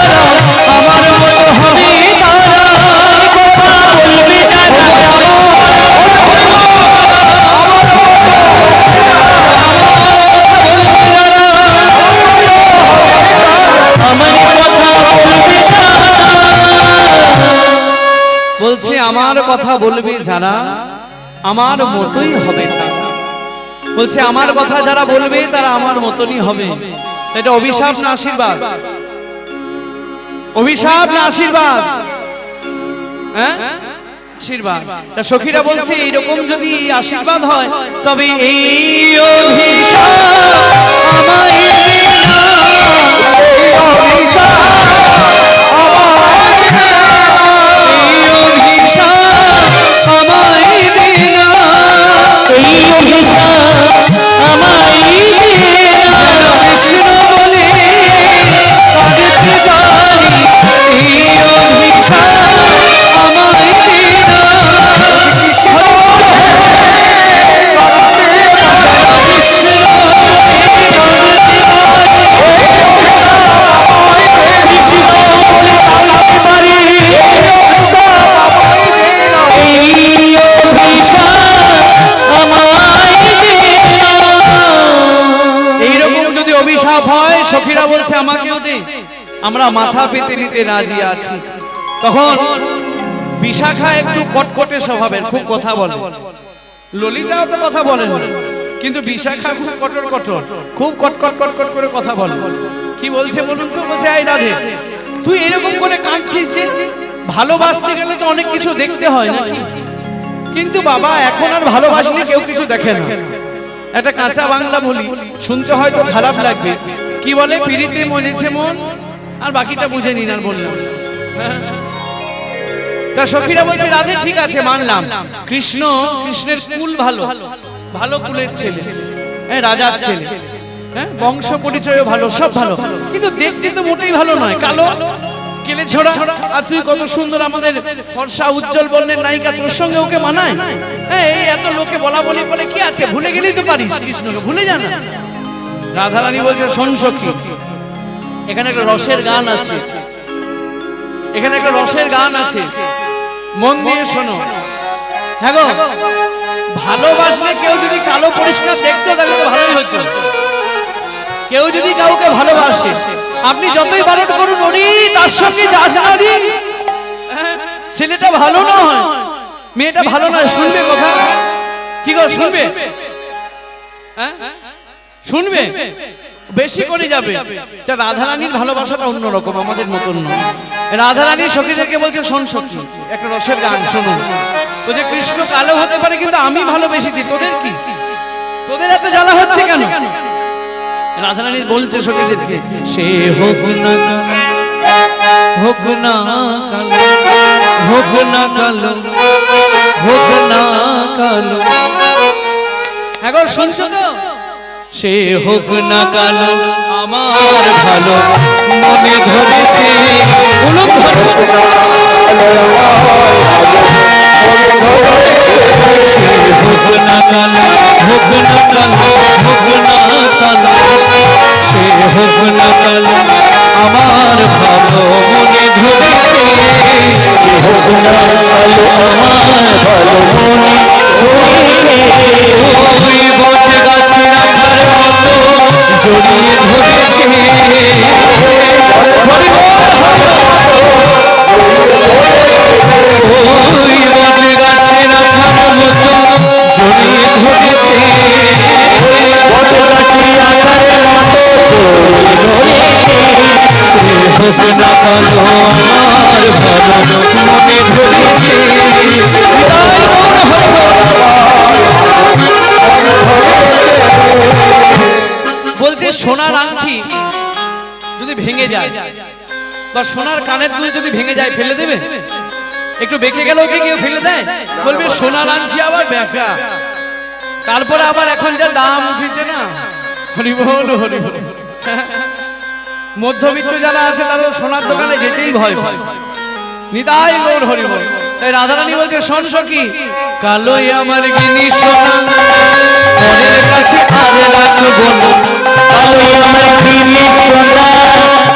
[SPEAKER 2] বলছে আমার কথা বলবে যারা আমার মতোই হবে তারা, বলছে আমার কথা যারা বলবে তারা আমার মতনই হবে। এটা অভিশাপ না আশীর্বাদ? অভিশাপ না আশীর্বাদ? হ্যাঁ আশীর্বাদ। তা সখীরা বলছে এইরকম যদি আশীর্বাদ হয় তবে এই অভিশাপ আমায় দিনা, এই অভিশাপ আমায় দিনা, এই অভিশাপ আমায় দিনা, কৃষ্ণ বলে কাঁদতে পারি, এই অভিশাপ আমায় দিনা, কৃষ্ণ বলে সখীরা বলছে আমাকেও দে, আমরা মাথা পেতে নিতে রাজি আছি। তখন বিশাখা একটু কটকটে স্বভাবের, খুব কথা বলে। ললিতাও তো কথা বলেন, কিন্তু বিশাখা খুব কটর কটর, খুব কটকট কটকট করে কথা বলে। কি বলছে বলুন তো? বলছে এই রাধে, তুই এরকম করে কাঁদছিস যে ভালোবাসতে গেলে তো অনেক কিছু দেখতে হয় নাকি? কিন্তু বাবা এখন আর ভালোবাসলে কেউ কিছু দেখে না। একটা কাঁচা বাংলা বলি, শুনতে হয়তো খারাপ লাগবে, কি বলে পিড়িতে মরেছে মন, আর বাকিটা বুঝে নিন আর বললাম। তা সখীরা বলছে রাধে ঠিক আছে মানলাম, কৃষ্ণের কুল ভালো, ভালো কুলের ছেলে, হ্যাঁ রাজার ছেলে, হ্যাঁ বংশ পরিচয়ও ভালো, সব ভালো, কিন্তু দেখতে তো মোটেই ভালো নয়, কালো কেলে ছোড়া। আর তুই কত সুন্দর, আমাদের ফর্সা উজ্জ্বল বর্ণের নায়িকা, তোর সঙ্গে ওকে মানায়? হ্যাঁ এই এত লোকে বলা বলি বলে কি আছে, ভুলে গেলেই তো পারিস, কৃষ্ণকে ভুলে যা না। রাধারানী বলছে শোন সখী, এখানে একটা রসের গান আছে, এখানে একটা রসের গান আছে, মন দিয়ে শোনো। হ্যাঁ গো, ভালোবাসলে কেউ যদি কালো পরিষ্কার দেখতো তাহলে তো ভালোই হতো। কেউ যদি কাউকে ভালোবাসে, আপনি যতই বারণ করুন উনি তার সঙ্গে যাস না দি, ছেলেটা ভালো নয়, মেয়েটা ভালো নয়, শুনবে কথা? কি গো শুনবে? হ্যাঁ শুনবে, বেশি করে যাবে। তা রাধারানীর ভালোবাসাটা অন্যরকম, আমাদের মতন নয়। রাধারানী সখীদেরকে বলছে শোন সখী, একটা রসের গান শুনুন। বলছে কৃষ্ণ কালো হতে পারে কিন্তু আমি ভালোবেসেছি, তোদের কি, তোদের এত জ্বালা হচ্ছে কেন? রাধারানী বলছে সখীদেরকে, সে হোক না হোক না কালো, হোক না কালো, হোক না কালো। এখন শুনছো তো? সে হোক না কালো আমার ভালো মনে ধরেছে। বলুন ধরো। সে হোক না কালো, হোক না কালো, হোক না কালো, সে হোক না কালো আমার ভালো মনে ধরেছে। সে হোক না কালো আমার ভালো মনে ধরেছে। ওই বট গাছের আঠার মতো জড়িয়ে ধরেছে। ওই বট গাছের আঠার মতো জড়িয়ে ধরেছে। বট গাছের আঠার মতো জড়িয়ে ধরেছে। সে হোক না কালো আমার ভালো মনে ধরেছে। বলছে সোনার আংটি যদি ভেঙে যায় বা সোনার কানের দুল যদি ভেঙে যায় ফেলে দেবে? একটু বেঁকে গেল ওকে কেউ ফেলে দেয়? বলবে সোনার আংটি আবার বেঁকা। তারপরে আবার এখন যা দাম উঠেছে না, হরি বল হরি বল। মধ্যবিত্ত যারা আছে তাদের সোনার দোকানে যেতেই ভয় ভয়। নিতাই গৌর হরি বল। তাই রাধারানী বলছে শোন সখী, কালোই আমার গিনি সোনা পরের কাছে আর রাখবো না। কালোই আমার গিনি সোনা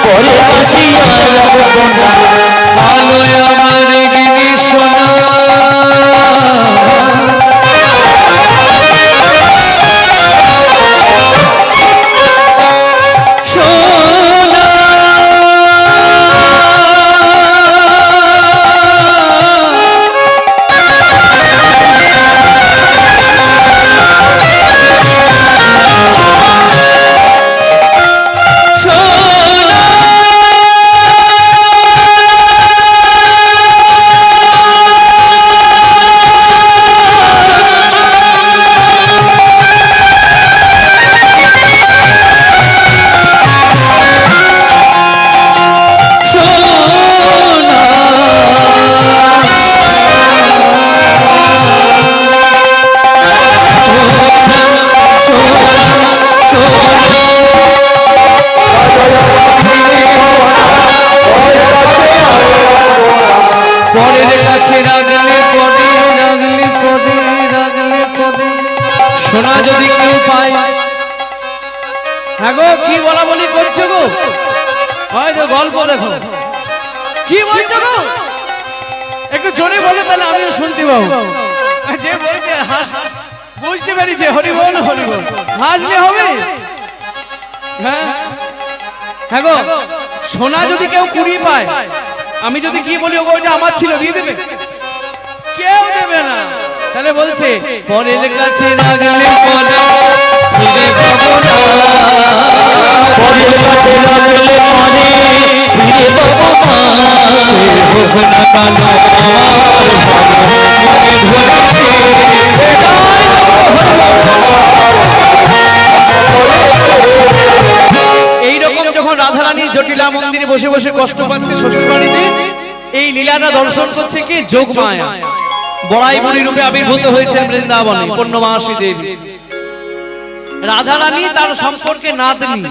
[SPEAKER 2] পরের কাছে আর রাখবো না। কালোই আমার গিনি সোনা সোনা যদি কেউ পায়। হ্যাঁ গো, কি বলা বলি করছো গো? হয়তো গল্প দেখো, কি বলছো গো? একটু জোরে বলো তাহলে আমিও শুনতে পাবো। যে বলছে বুঝতে পেরেছে, হরি বল হরি বল। হাসলে হবে? হ্যাঁ হ্যাঁ গো, সোনা যদি কেউ কুড়ি পায়, আমি যদি কি বলি ওগো ওটা আমার ছিল, দিয়ে দেবে? কেউ দেবে না। তাহলে বলছে পরের কাছে রাখলে পরে ফিরে পাবো না। পরের কাছে রাখলে পরে ফিরে পাবো না। সে হোক না কালো আমার ভালো মনে ধরেছে। এইরকম যখন রাধারানী জটিলা মন্দিরে বসে বসে কষ্ট পাচ্ছে শ্বশুর বাড়িতে, এই লীলাটা দর্শন করছে কি? যোগমায়া বড়াই বুড়ি রূপে আবির্ভূত হয়েছেন বৃন্দাবনে পূর্ণমাসী দেবী। রাধারানী তার সম্পর্কে নাতনি,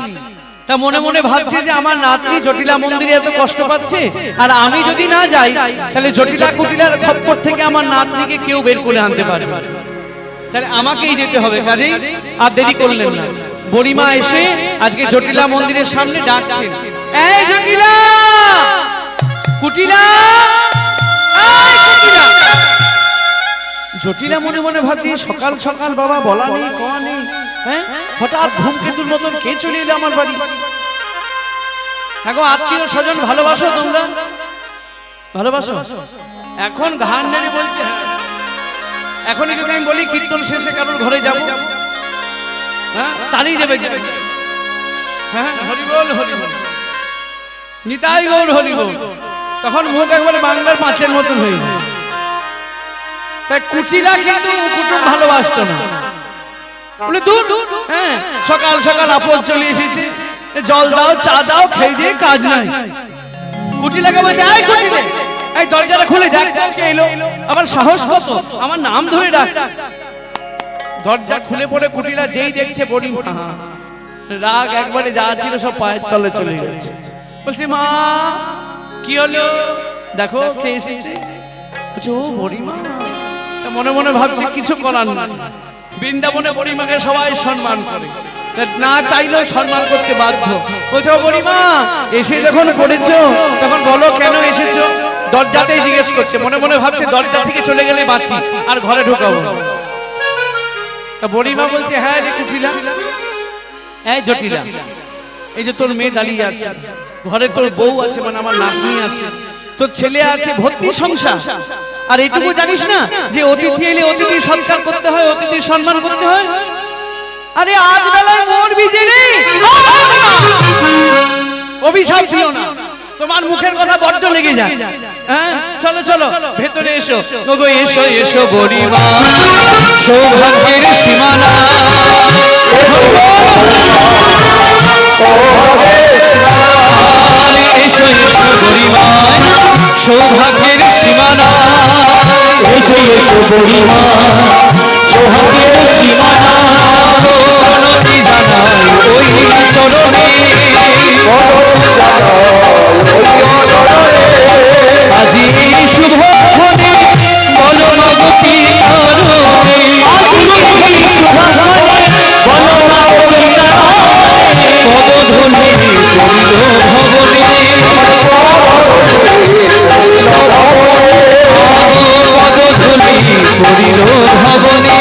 [SPEAKER 2] তা মনে মনে ভাবছে যে আমার নাতনি জটিলা মন্দিরে এত কষ্ট পাচ্ছে, আর আমি যদি না যাই তাহলে জটিলা কুটিলার খপ্পর থেকে আমার নাতনিকে কেউ বের করে আনতে পারবে, তাহলে আমাকেই যেতে হবে। কাজেই আর দেরি করলেন না, বুড়িমা এসে আজকে জটিলা মন্দিরের সামনে ডাকছেন, এই জটিলা কুটিলা, এই কুটিলা। জটিলা মনে মনে ভাবছি সকাল সকাল বাবা বলা নেই কওয়া নেই, হ্যাঁ হঠাৎ ধূমকেতুর মতন কে চলে এলো আমার বাড়ি। এখন আত্মীয় স্বজন ভালোবাসো তোমরা? ভালোবাসো? এখন ঘাড় নেড়ে বলছে হ্যাঁ। এখনই যদি আমি বলি কীর্তন শেষে কারোর ঘরে যাব, হ্যাঁ তালি দেবে, হ্যাঁ হরি বল হরি বল, নিতাই গৌর হরি বল। তখন মুখ একবারে বাংলার পাঁচের মতন হয়ে যায়। তাই কুটিলা কিন্তু কুটুম ভালোবাসতো না, বলে দূর, হ্যাঁ সকাল সকাল আপদ চলে এসেছে, জল দাও চা দাও, খেয়ে দিয়ে কাজ নাই। কুটিলাকে বলছে, এই কুটিলে, এই দরজাটা খুলে দেখ কে এলো, আবার সাহস কত আমার নাম ধরে ডাক। দরজা খুলে পড়ে কুটিলা যেই দেখছে বুড়িমা, রাগ একবারে যা ছিল সব পায়ের তলে চলে গেছে। বলছে মা কি হলো, দেখো কে এসেছে। বলছে ও বুড়িমা। মনে মনে ভাবছে কিছু করার না, বৃন্দাবনে বুড়িমাকে সবাই সম্মান করে, না চাইলেও সম্মান করতে বাধ্য। বলছে ও বুড়িমা এসে যখন পড়েছো তখন বলো কেন এসেছো। দরজাতেই জিজ্ঞেস করছে, মনে মনে ভাবছে দরজা থেকে চলে গেলে বাঁচি, আর ঘরে ঢোকাবো। তা বুড়িমা বলছে হ্যাঁ রে কুটিলা, এই জটিলা, এই যে তোর মেয়ে দাঁড়িয়ে আছে, ঘরে তোর বউ আছে, মানে আমার নাতনি আছে, তোর ছেলে আছে, ভর্তি সংসার, আর এইটুকু জানিস না যে অতিথি এলে অতিথি সৎকার করতে হয়, অতিথি সম্মান করতে হয়। আরে আজ বেলায় মরবি যে রে, অভিশাপ দিও না, তোমার মুখের কথা বড্ড লেগে যায়। হ্যাঁ চলো চলো ভেতরে এসো, গো এসো এসো বুড়িমা, সৌভাগ্যের সীমানা, এসো এসো বুড়িমা, সৌভাগ্যের সীমানা, এসো এসো বুড়িমা, সৌভাগ্যের সীমানা, প্রণতি জানাই ওই চরণে, আজি শুভ ক্ষণে বলো মাগো কি কারণে, আজি শুভ ক্ষণে বলো মাগো কি কারণে, পদধূলি পড়িল ভবনে, পদধূলি পড়িল ভবনে,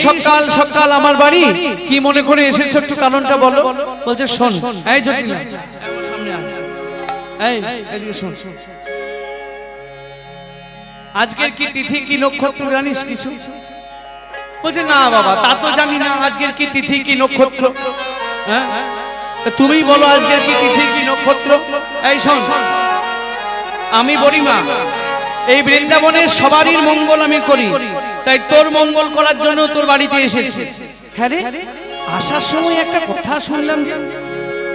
[SPEAKER 2] সকাল সকাল আমার বাড়ি কি মনে করে এসেছো, একটু কারণটা বলো। বলছে শোন এই জটিলা, এই এদিকে শোন, আজকের কি তিথি কি নক্ষত্র জানিস কিছু? বলছে না বাবা তা তো জানি না, আজকের কি তিথি কি নক্ষত্র, হ্যাঁ তুমি বলো আজকের কি তিথি কি নক্ষত্র। এই শোন, আমি বুড়িমা এই বৃন্দাবনের সবারই মঙ্গল আমি করি, তাই তোর মঙ্গল করার জন্য তোর বাড়িতে এসেছি। হ্যাঁ রে, আসার সময় একটা কথা শুনলাম। যে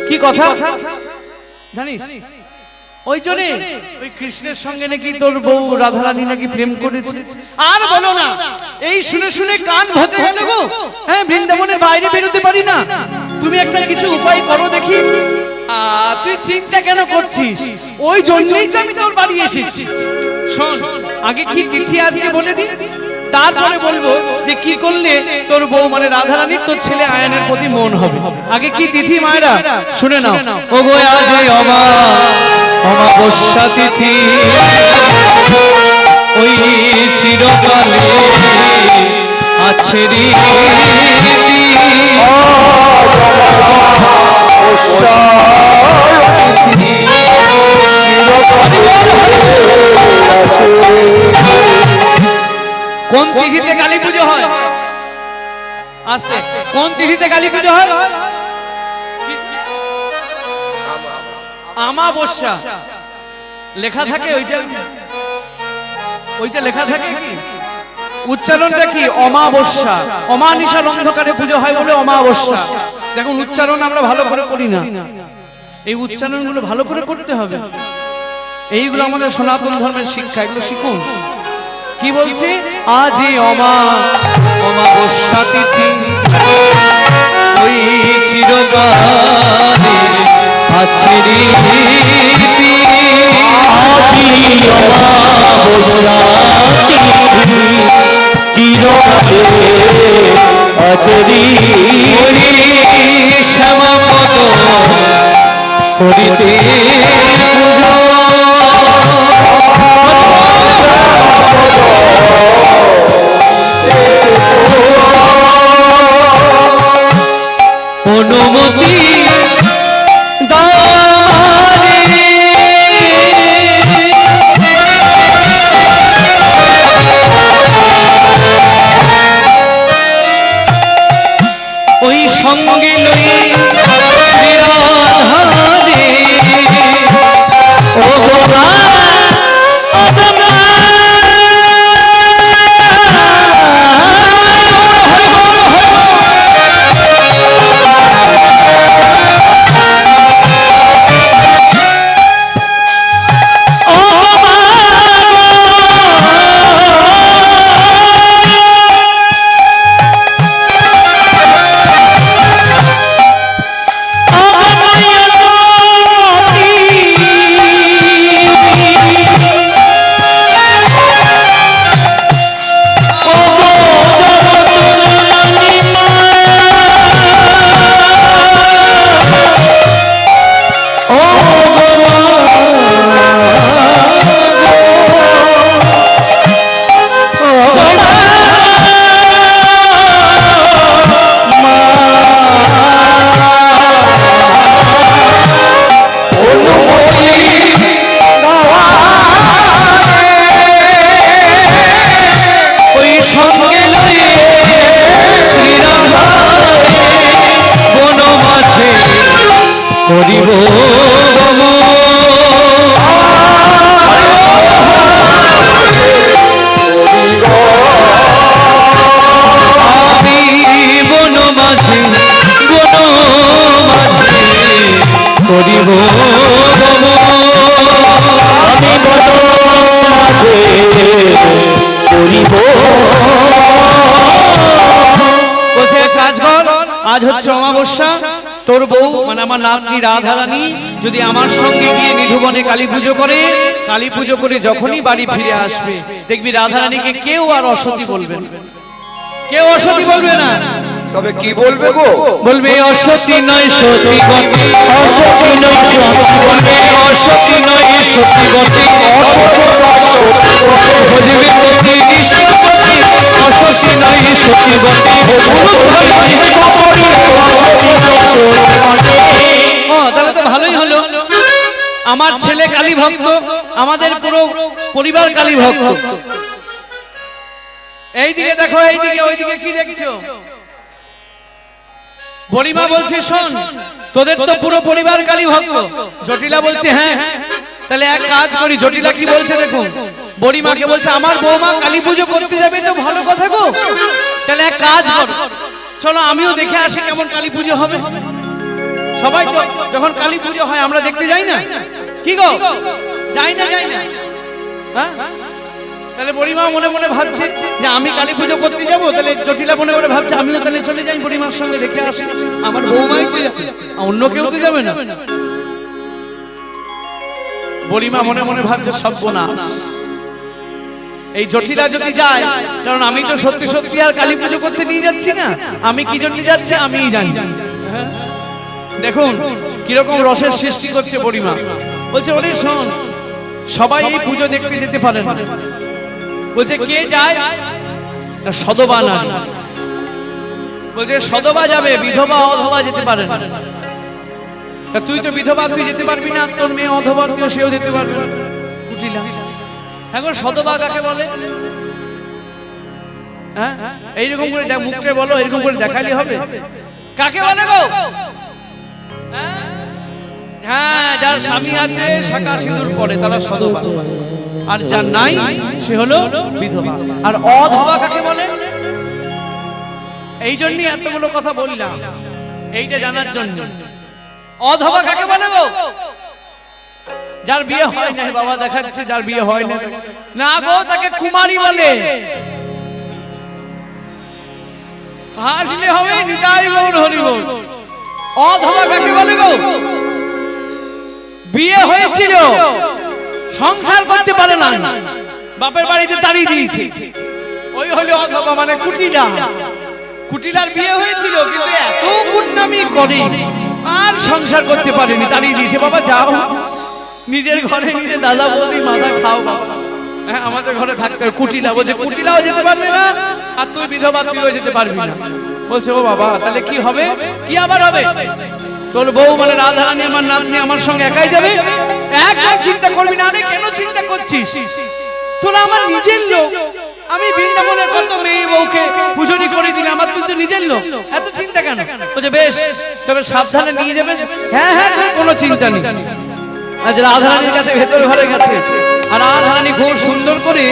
[SPEAKER 2] কি কথা জানিস? ওই জন্য ওই কৃষ্ণের সঙ্গে নাকি তোর বউ রাধারানী নাকি প্রেম করেছে। আর বলো না, এই শুনে শুনে কান ভেঙে গেল গো। হ্যাঁ বৃন্দাবনের বাইরে বেরোতে পারি না, তুমি একটা কিছু উপায় করো দেখি। তুই চিন্তা কেন করছিস? ওই জন্যই তো আমি তোর বাড়ি এসেছি। শোন, আগে কি তিথি আজকে বলে দি, তারপরে বলবো যে কি করলে তোর বউ মানে রাধারানীর তোর ছেলে আয়নের প্রতি মন হবে। আগে কি তিথি মায়েরা শুনে নাও। ও গো আজ অমাবস্যা তিথি, ওই চিরকালে আছে কোন তিথিতে কালী পুজো হয়? আস্তে, কোন তিথিতে কালী পুজো হয়? আমাবস্যা লেখা থাকে, ওইটা লেখা থাকে কি উচ্চারণটা কি? অমাবস্যা। অমানিশার অন্ধকারে পুজো হয় বলে অমাবস্যা। দেখুন উচ্চারণ আমরা ভালো করে করি না, এই উচ্চারণগুলো ভালো করে করতে হবে। এইগুলো আমাদের সনাতন ধর্মের শিক্ষা, এগুলো শিখুন। কি বলছে? আজি অমাবস্যা তিথি, ওই চিরকালে আছে রীতি। আজি অমাবস্যা তিথি, চিরকালে আছে রীতি। শ্যামাপদ করিতে অনুমতি ওই সঙ্গে লই শ্রীরাধারে ও গোমা করিব আমি বন মাঝে করিব আমি বন মাঝে করিব। বলছে কাজ কর, আজ হচ্ছে অমাবস্যা, তোর বউ মানে আমার নাতনি রাধারানী যদি আমার সঙ্গে গিয়ে নিধুবনে কালী পুজো করে, কালী পুজো করে যখনই বাড়ি ফিরে আসবে দেখবি রাধারানীকে কেউ আর অসতী বলবে না, কেউ অসতী বলবে না।
[SPEAKER 3] তবে কি বলবে গো?
[SPEAKER 2] বলবে অসতী নয় সতীবতী, অসতী নয় সতী, বলবে অসতী নয় সতীবতী, ভজবে পতি নিষ্ঠপতি, অসতী নয় সতীবতী। তাহলে তো ভালোই হলো, আমার ছেলে কালী ভক্ত, আমাদের পুরো পরিবার কালী ভক্ত। এইদিকে দেখো, এইদিকে ওইদিকে কি দেখছো? বড়িমা বলছে শোন, তোদের তো পুরো পরিবার কালী ভক্ত। জটিলা বলছে হ্যাঁ। তাহলে এক কাজ করি, জটিলা কি বলছে দেখুন, বড়িমাকে বলছে আমার বৌমা কালী পুজো করতে যাবে, তো ভালো কথা গো। তাহলে এক কাজ কর, চলো আমিও দেখে আসি কেমন কালী পুজো হবে। সবাই তো যখন কালী পুজো হয় আমরা দেখতে যাই না, কি গো যাই না? হ্যাঁ, তাহলে বড়িমা মনে মনে ভাবছে যে আমি কালী পুজো করতে যাবো, তাহলে জটিলা মনে মনে ভাবছে আমিও তাহলে চলে যাই বড়িমার সঙ্গে দেখে আসি, আমার বৌমাই তো যাবে, অন্য কেউ তো যাবে না। বড়িমা মনে মনে ভাবছে সর্বনাশ, এই জটিলা যদি যায়, কারণ আমি তো সত্যি সত্যি আর কালী পুজো করতে নিয়ে যাচ্ছি না, আমি কি জন্য যাচ্ছি আমিই জানি। দেখুন কিরকম রসের সৃষ্টি করছে বড়িমা। বলছে ওরে শোন, সবাই এই পুজো দেখতে যেতে পারে না। বলছে কে যায়? সদবা নারী। বলছে সদবা যাবে, বিধবা অধবা যেতে পারে না। তুই তো বিধবা, তুই যেতে পারবি না, তোর মেয়ে অধবা সেও যেতে পারবে না। বুঝিলাম। এখন সদবা কাকে বলে? হ্যাঁ, এইরকম করে মুখে বলো, এরকম করে দেখাইলে হবে? কাকে বলে গো? হ্যাঁ, যার স্বামী আছে শাঁখা সিঁদুর পরে তারা সদবা, আর যার নাই সে হলো বিধবা। আর অধবা কাকে বলে? এই জন্যই এতগুলো কথা বললাম, এইটা জানার জন্য। অধবা কাকে বলে গো? যার বিয়ে হয় না, বাবা দেখাচ্ছে যার বিয়ে হয় না, না গো তাকে কুমারী বলে। হাসলে হবে, নিতাই গৌর হরি বল। অধবা কাকে বলে গো? বিয়ে হয়েছিল, সংসার করতে পারে না, বাপের বাড়িতে তাড়িয়ে দিয়েছে, ওই হলো অধবা, মানে কুটিলা। কুটিলার বিয়ে হয়েছিল, কিন্তু এত কুটনামি করে আর সংসার করতে পারেনি, তাড়িয়ে দিয়েছে। বাবা যাও নিজের ঘরে, নিজে দাদা বৌদি মাথা খাও বাবা, হ্যাঁ আমাদের ঘরে থাকতে। কুটিলা বলছে কুটিলাও যেতে পারবে না, আর তুই বিধবা তুইও যেতে পারবি না। বলছে ও বাবা তাহলে কি হবে? কি আবার হবে? তোর বউ মানে রাধারানী আমার নাতনি আমার সঙ্গে একাই যাবে? একদম চিন্তা করবি না। আরে কেন চিন্তা করছিস? তোরা আমার নিজের লোক, আমি বৃন্দাবনের কত মেয়ে বউকে পুজোরি করে দিলে, আমার তুই তো নিজের লোক, এত চিন্তা কেন? বলছে বেশ, তবে সাবধানে নিয়ে যাবে। হ্যাঁ হ্যাঁ কোনো চিন্তা নেই। আজ রাধারানীর কাছে ভেতর ঘরে গেছে, আর রাধারানী খুব সুন্দর করে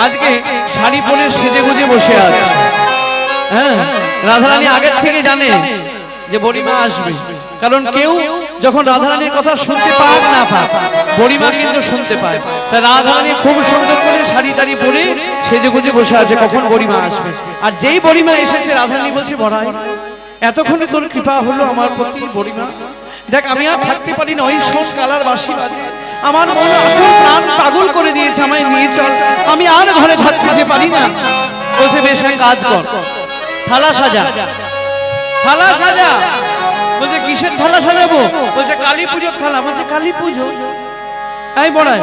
[SPEAKER 2] আজকে শাড়ি পরে সেজে গুজে বসে আছে। হ্যাঁ, রাধারানী আগের থেকে জানে যে বুড়িমা আসবে, কারণ কেউ যখন রাধারানীর কথা শুনতে পাক না পাক, বুড়িমা কিন্তু শুনতে পায়। তাই রাধারানী খুব সুন্দর করে শাড়ি টাড়ি পরে সেজে গুজে বসে আছে কখন বুড়িমা আসবে। আর যেই বুড়িমা এসেছে রাধারানী বলছে বড়াই এতক্ষণে তোর কৃপা হলো আমার প্রতি বুড়িমা, দেখ আমি আর থাকতে পারি না, ওই শোন কালার বাসি বাজে, আমার মন আকুল প্রাণ পাগল করে দিয়েছে, আমায় নিয়ে চল, আমি আর ঘরে থাকতে পারি না। বলছে বেশ এক কাজ কর, থালা সাজা। থালা সাজা? বলছে কিসের থালা সাজাবো? বলছে কালী পুজোর থালা। বলছে কালী পুজো? এই বড়াই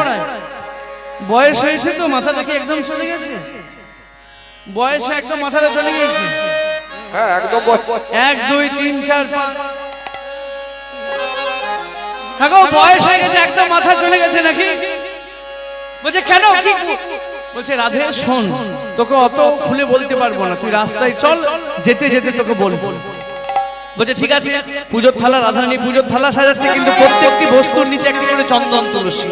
[SPEAKER 2] বয়স হয়েছে তো, মাথা দেখে একদম চলে গেছে, বয়সে একদম মাথাটা চলে গেছে।
[SPEAKER 3] হ্যাঁ একদম
[SPEAKER 2] 1 2 3 4 5 দেখো বয়স হয়ে গেছে, একদম মাথা চলে গেছে নাকি? বলছে কেন কি? বলছে রাধে শোন, তোকে অত খুলে বলতে পারবো না, তুই রাস্তায় চল, যেতে যেতে তোকে বলবো। বলছে ঠিক আছে। পুজোর থালা, রাধারানী পুজোর থালা সাজাচ্ছে, কিন্তু প্রত্যেকটি বস্তুর নিচে একটি করে চন্দন তুলসী,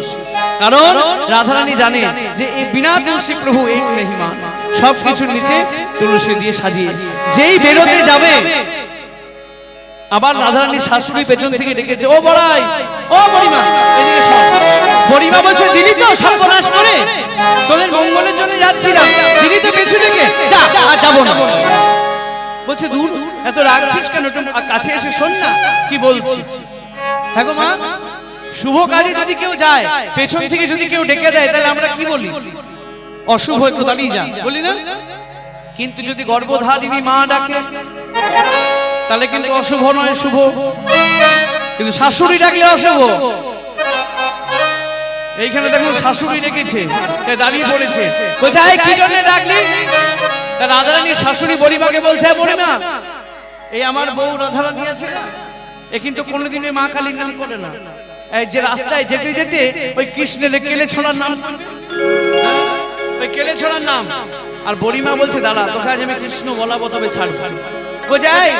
[SPEAKER 2] কারণ রাধারানী জানে যে এই বিনা তুলসী প্রভু এই মহিমা, সব কিছুর নিচে তুলসী দিয়ে সাজিয়ে যেই বেরোতে যাবে, আবার রাধারানীর শাশুড়ি পেছন থেকে ডেকেছে, ও বড়াই, ও বুড়িমা এদিকে শোন। বুড়িমা বলছে দিদি তো সর্বনাশ করে, তোদের মঙ্গলের জন্য যাচ্ছিলাম, দিদি তো পেছু থেকে যা, আর যাবো না। বলছে দূর, এত রাগছিস কেন? একটু কাছে এসে শোন না কি বলছি। হ্যাঁ গো মা, শুভ কাজে যদি কেউ যায়, পেছন থেকে যদি কেউ ডেকে দেয়, তাহলে আমরা কি বলি? অশুভ একটু দাঁড়িয়ে যা বলি না? কিন্তু যদি গর্ভধারিণী মা ডাকে তাহলে কিন্তু অশুভ নয়, শুভ। কিন্তু শাশুড়ি ডাকলে অশুভ। এইখানে দেখুন শাশুড়ি ডেকেছে, দাঁড়িয়ে পড়েছে, বলছে কি জন্য ডাকলি? রাধারানীর শাশুড়ি বুড়িমাকে বলছে, বুড়িমা এই আমার বউ রাধারানী আছে না, এ কিন্তু কোনোদিনই মা কালীর নাম করে না। এই যে রাস্তায় যেতে যেতে ওই কৃষ্ণের কেলে ছোড়ার নাম, ওই কেলে ছোড়ার নাম। আর বুড়িমা বলছে দাঁড়া, তোকে আজ আমি কৃষ্ণ বলাবো, তবে ছাড়। বোঝাই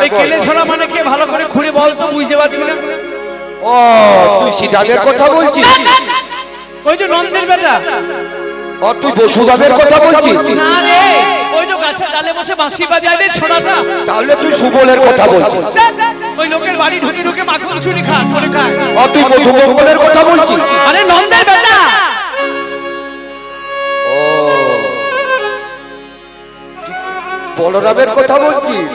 [SPEAKER 2] ওই কেলে ছোড়া মানে কে? ভালো করে খুঁড়ে বল তো, বুঝতে পারছি না।
[SPEAKER 3] ও তুই সীতাদের কথা বলছিস?
[SPEAKER 2] ওই যে নন্দের বেটা।
[SPEAKER 3] ও তুই বসুদেবের কথা বলছিস?
[SPEAKER 2] না রে, ওই যে গাছের ডালে বসে বাঁশি বাজায় রে ছোড়াটা।
[SPEAKER 3] তাহলে তুই সুবলের কথা বলছিস?
[SPEAKER 2] ওই লোকের বাড়ি ঢুকে ঢুকে মাখন চুরি খান করে খায়।
[SPEAKER 3] ও তুই মধুমঙ্গলের কথা বলছিস?
[SPEAKER 2] আরে নন্দের বেটা।
[SPEAKER 3] ও বলরামের কথা বলছিস?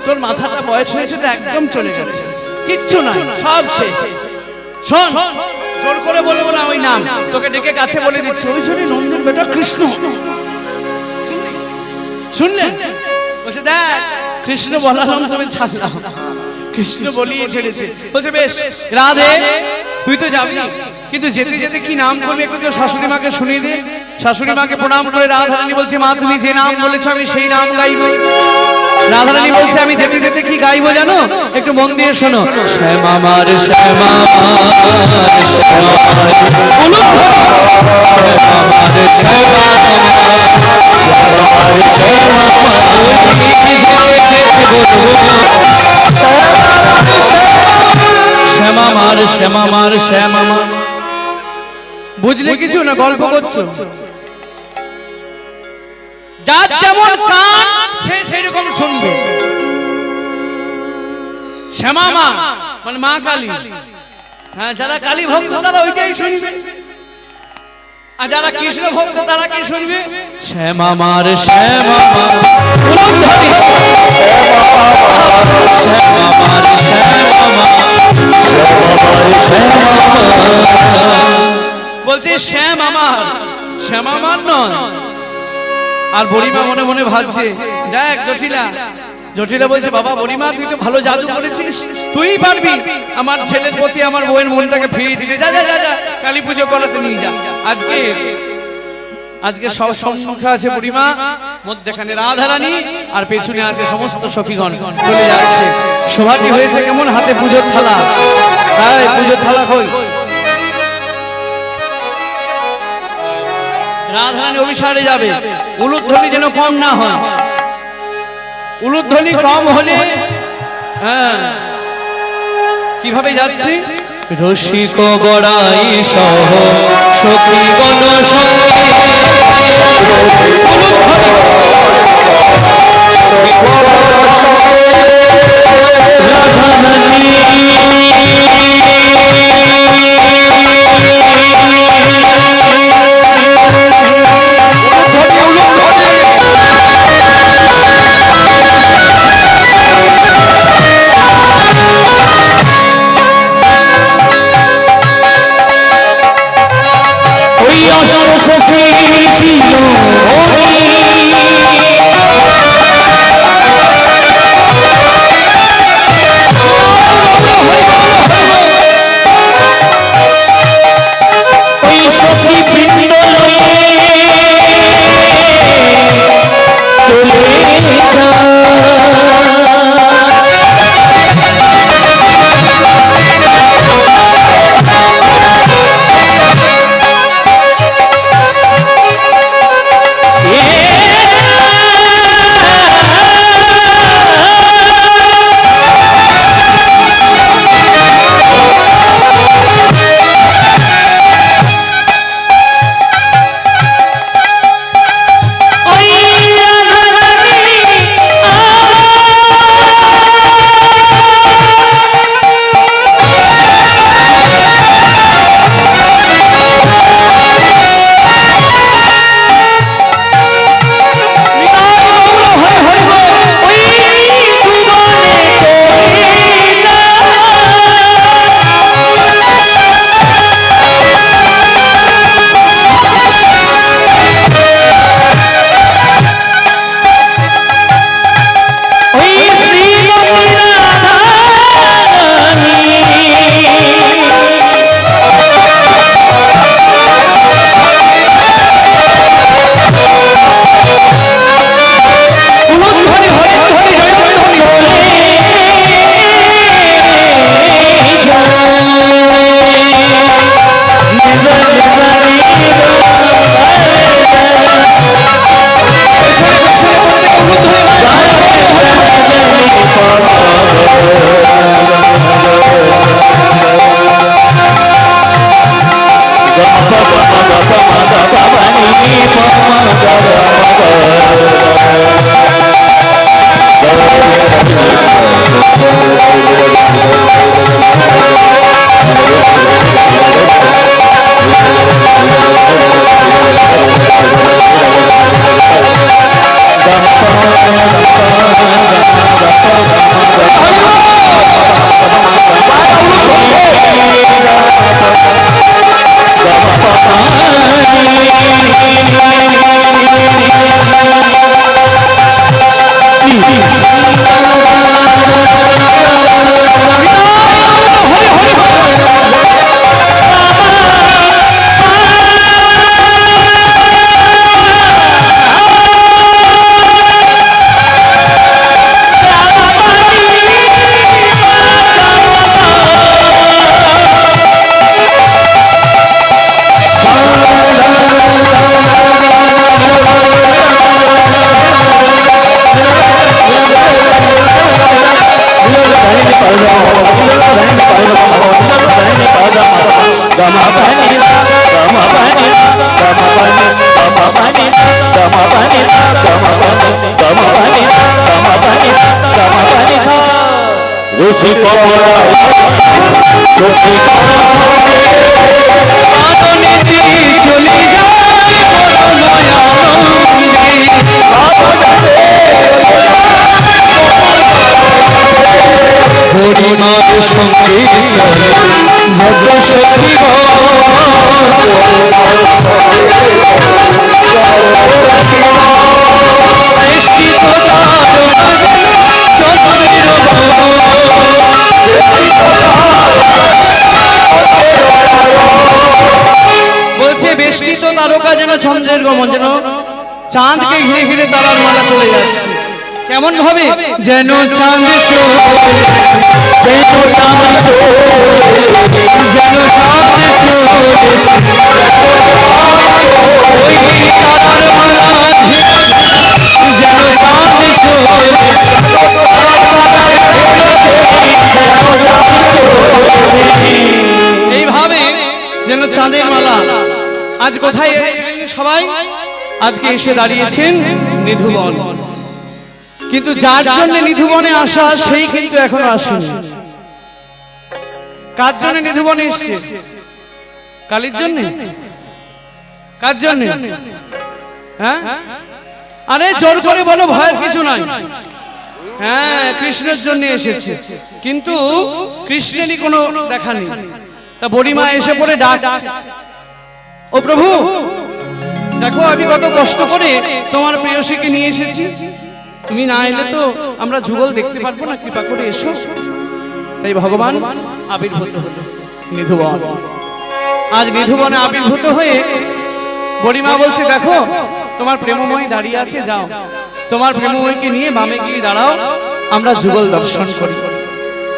[SPEAKER 2] তোর মাথাটা বয়স হয়েছে তো, একদম চলে গেছে, কিচ্ছু নাই, সব শেষ। শোন, জোর করে বলবো না ওই নাম, তোকে ডেকে কাছে বলে দিচ্ছি, ওই জন্য নন্দের বেটা কৃষ্ণ। শুনলেন? বলছে দেখ কৃষ্ণ বলালাম, তুমি ছাড়লাম, কৃষ্ণ বলিয়ে ছেড়েছে। বলছে বেশ রাধে তুই তো যাবি, কিন্তু যেতে যেতে কি নাম করবি একটু তোর শাশুড়ি মাকে শুনিয়ে দে। শাশুড়ি মাকে প্রণাম করে রাধারানী বলছে, মা তুমি যে নাম বলেছো আমি সেই নাম গাইব। রাধারানী বলছে আমি যেতে যেতে কি গাইবো জানো? একটু মন দিয়ে শোনো। শ্যামা মার শ্যামা শ্যামা মার শ্যামা মার শ্যামা মার। বুঝলে কিছু না, গল্প করছো? যার যেমন কান সে সেরকম শুনবে। শ্যামা মা মানে মা কালী। হ্যাঁ, যারা কালী ভক্ত তারা ওইটাই শুনবে, আর যারা কৃষ্ণ ভক্ত তারা কি শুনবে? শ্যামা মার শ্যামা মা, শ্যামা মার শ্যামা মা, বলছে শ্যাম আমার, শ্যাম আমার নয়। আর বুড়িমা মনে মনে ভাবছে, দেখ জটিলা, জটিলা বলছে বাবা বুড়িমা তুই তো ভালো জাদু করেছিস, তুই পারবি আমার ছেলের প্রতি আমার বউয়ের মনটাকে ফিরিয়ে দিতে। যা যা যা যা, কালী পুজো করাতে নিয়ে যা। আজকে আজকে সব সম্মুখে আছে বুড়িমা, মধ্যখানে রাধারানী, আর পেছনে আছে সমস্ত সখীগণ চলে যাচ্ছে। শোভাটি হয়েছে কেমন, হাতে পুজোর থালা, তাই পুজোর থালা কই? রাধারানী অভিসারে যাবে, উলুধ্বনি যেন কম না হয়, উলুধ্বনি কম হলে হ্যাঁ কিভাবে যাচ্ছে? রসিক বড়াই সহ সখী গণ সঙ্গে চন্দ্রের গমন, যেন চাঁদকে ঘিরে ঘিরে তারার মালা চলে যাচ্ছে। কেমন ভাবে? যেন চাঁদ চলেছে, যেন চাঁদ চলেছে, যেন চাঁদ চলেছে, ওই তারার মালা ঘিরে যেন চাঁদ চলেছে। এইভাবে যেন চাঁদের মালা। আজ কোথায় সবাই? আজকে এসে দাঁড়িয়েছেন নিধুবন, কিন্তু যার জন্য নিধুবনে আসা সেই কিন্তু এখনো আসেনি। কার জন্য নিধুবনে এসছে? কালীর জন্য? কার জন্য? হ্যাঁ, আরে জোর করে বলো, ভয়ের কিছু নাই। হ্যাঁ, কৃষ্ণের জন্য এসেছে, কিন্তু কৃষ্ণেরই কোনো দেখা নেই। তা বুড়িমা এসে পড়ে ডাকছে, ও প্রভু দেখো আমি কত কষ্ট করে তোমার প্রেয়সীকে নিয়ে এসেছি, তুমি না এলে তো আমরা যুগল দেখতে পারবো না, কৃপা করে এসো। তাই ভগবান আবির্ভূত হলো নিধুবন। আজ নিধুবনে আবির্ভূত হয়ে বুড়িমা বলছে, দেখো তোমার প্রেমময় দাঁড়িয়ে আছে, যাও তোমার প্রেমময়কে নিয়ে বামে গিয়ে দাঁড়াও, আমরা যুগল দর্শন করি।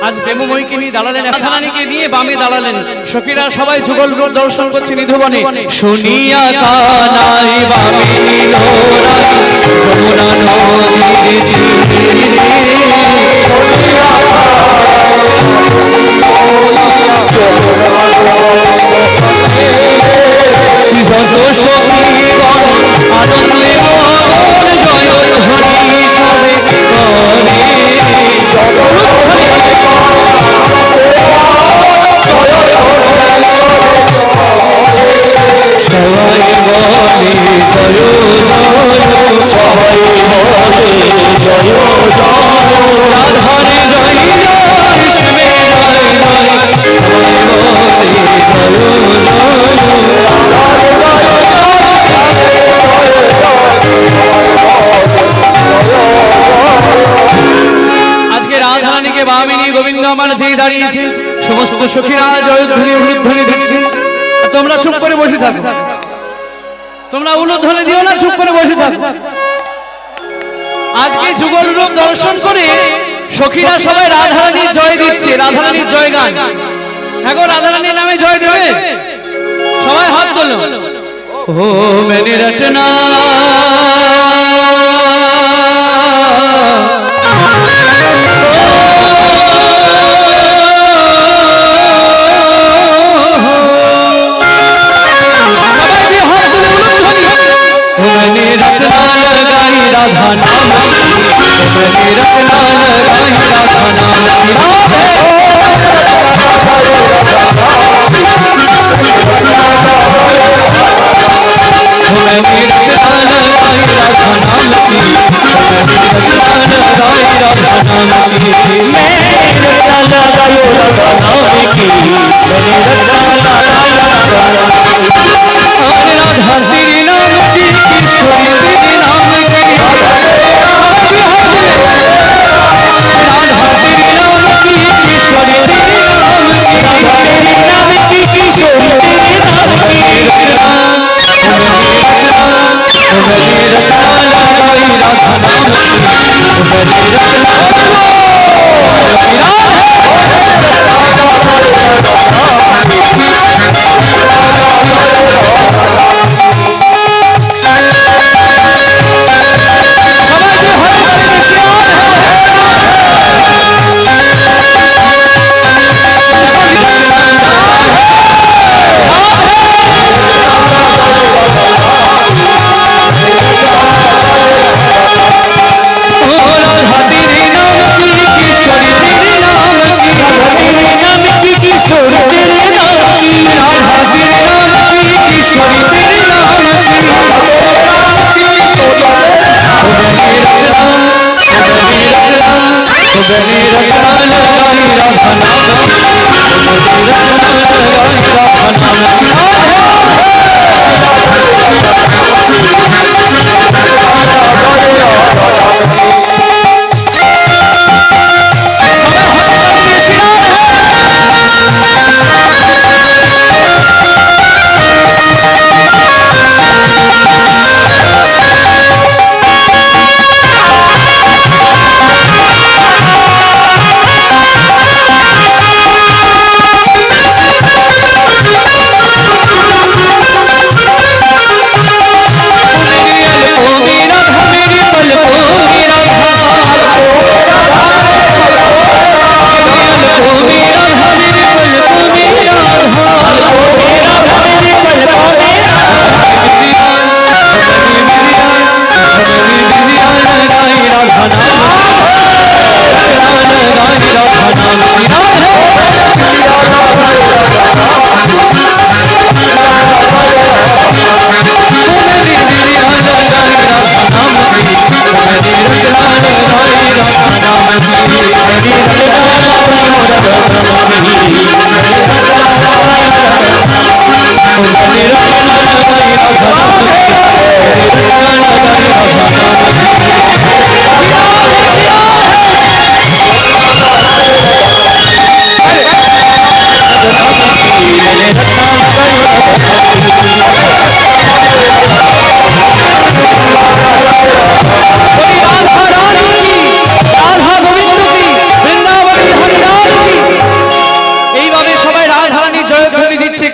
[SPEAKER 2] আজ প্রেমময়কে নিয়ে দাঁড়ালেন, রাধারানীকে নিয়ে বামে দাঁড়ালেন, সখীরা সবাই যুগল দর্শন করছে নিধুবনে। শুনিয়া কানাই বামে নীলোরাই যমুনা নদীর তীরে যত সখীগণ আনন্দে মন জয় ধ্বনি সবে করে। সবাই বলে জয় জয়, সবাই বলে জয় জয়, রাধারে জয় জয়, শিবে জয় জয়, সবাই বলে জয় জয়। আজকে রাধারানীকে বামিনী গোবিন্দ আমার যেই দাঁড়িয়েছে, সমস্ত সখীরা জয়ধ্বনি উলুধ্বনি দিচ্ছে। তোমরা চুপ করে বসে থাকো, তোমরা উলুধ্বনি দিও না, চুপ করে বসে থাকো। আজকে যুগল রূপ দর্শন করে সখীরা সবাই রাধারানীর জয় দিচ্ছে, রাধারানীর জয় গান। হ্যাঁ গো, রাধারানীর নামে জয় দেবে, সবাই হাত তোলো। ও মেনে রটনা राधा नाम मेरा लाल राई राधा नाम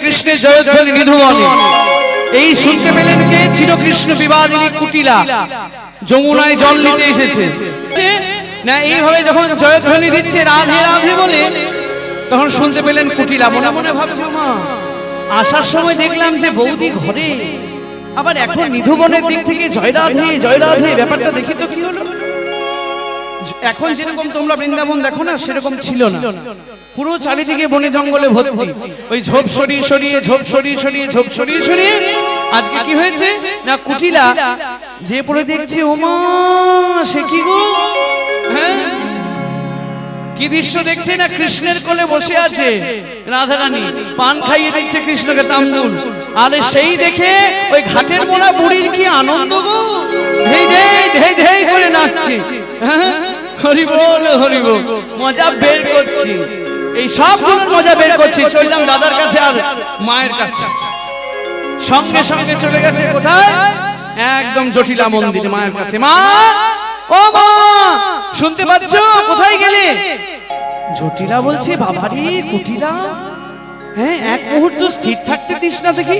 [SPEAKER 2] কৃষ্ণের জয়ধ্বনি নিধুবনে। এই শুনতে পেলেন কে? চিরকৃষ্ণ বিবাদিনী কুটিলা যমুনায় জল নিতে এসেছে না। এইভাবে যখন জয়ধ্বনি দিচ্ছে রাধে রাধে বলে, তখন শুনতে পেলেন কুটিলা। মনে মনে ভাবছে, মা আসার সময় দেখলাম যে বৌদি ঘরে, আবার এখন নিধুবনের দিক থেকে জয় রাধে জয় রাধে, ব্যাপারটা দেখি তো কি হলো। এখন যেরকম তোমরা বৃন্দাবন দেখো না, সেরকম ছিল না। পুরো চারিদিকে বনে জঙ্গলে ভর্তি, ওই ঝোপ সরিয়ে সরিয়ে ঝোপ সরিয়ে সরিয়ে ঝোপ সরিয়ে সরিয়ে আজকে কি হয়েছে না, কুটিলা যে পড়ে দেখছে, ওমা সে কি গো, হ্যাঁ কি দৃশ্য দেখছে না, কৃষ্ণের কোলে বসে আছে রাধারানী, পান খাইয়ে দিচ্ছে কৃষ্ণকে তাম্বুল। আরে সেই দেখে ওই ঘাটের মোড়া বুড়ির কি আনন্দ গো, ধেই ধেই ধেই ধেই করে নাচছে। হরি বল হরি বল, মজা বের করছি, এই সবগুলোর মজা বের করছি। চললাম দাদার কাছে আর মায়ের কাছে, সঙ্গে সঙ্গে চলে গেছে কোথায়, একদম জটিলা মন্দির মায়ের কাছে। মা, ও মা, শুনতে পাচ্ছ? কোথায় গেলে? জটিলা বলছে, বাবারে কুটিলা, হ্যাঁ এক মুহূর্ত স্থির থাকতে দিস না দেখি,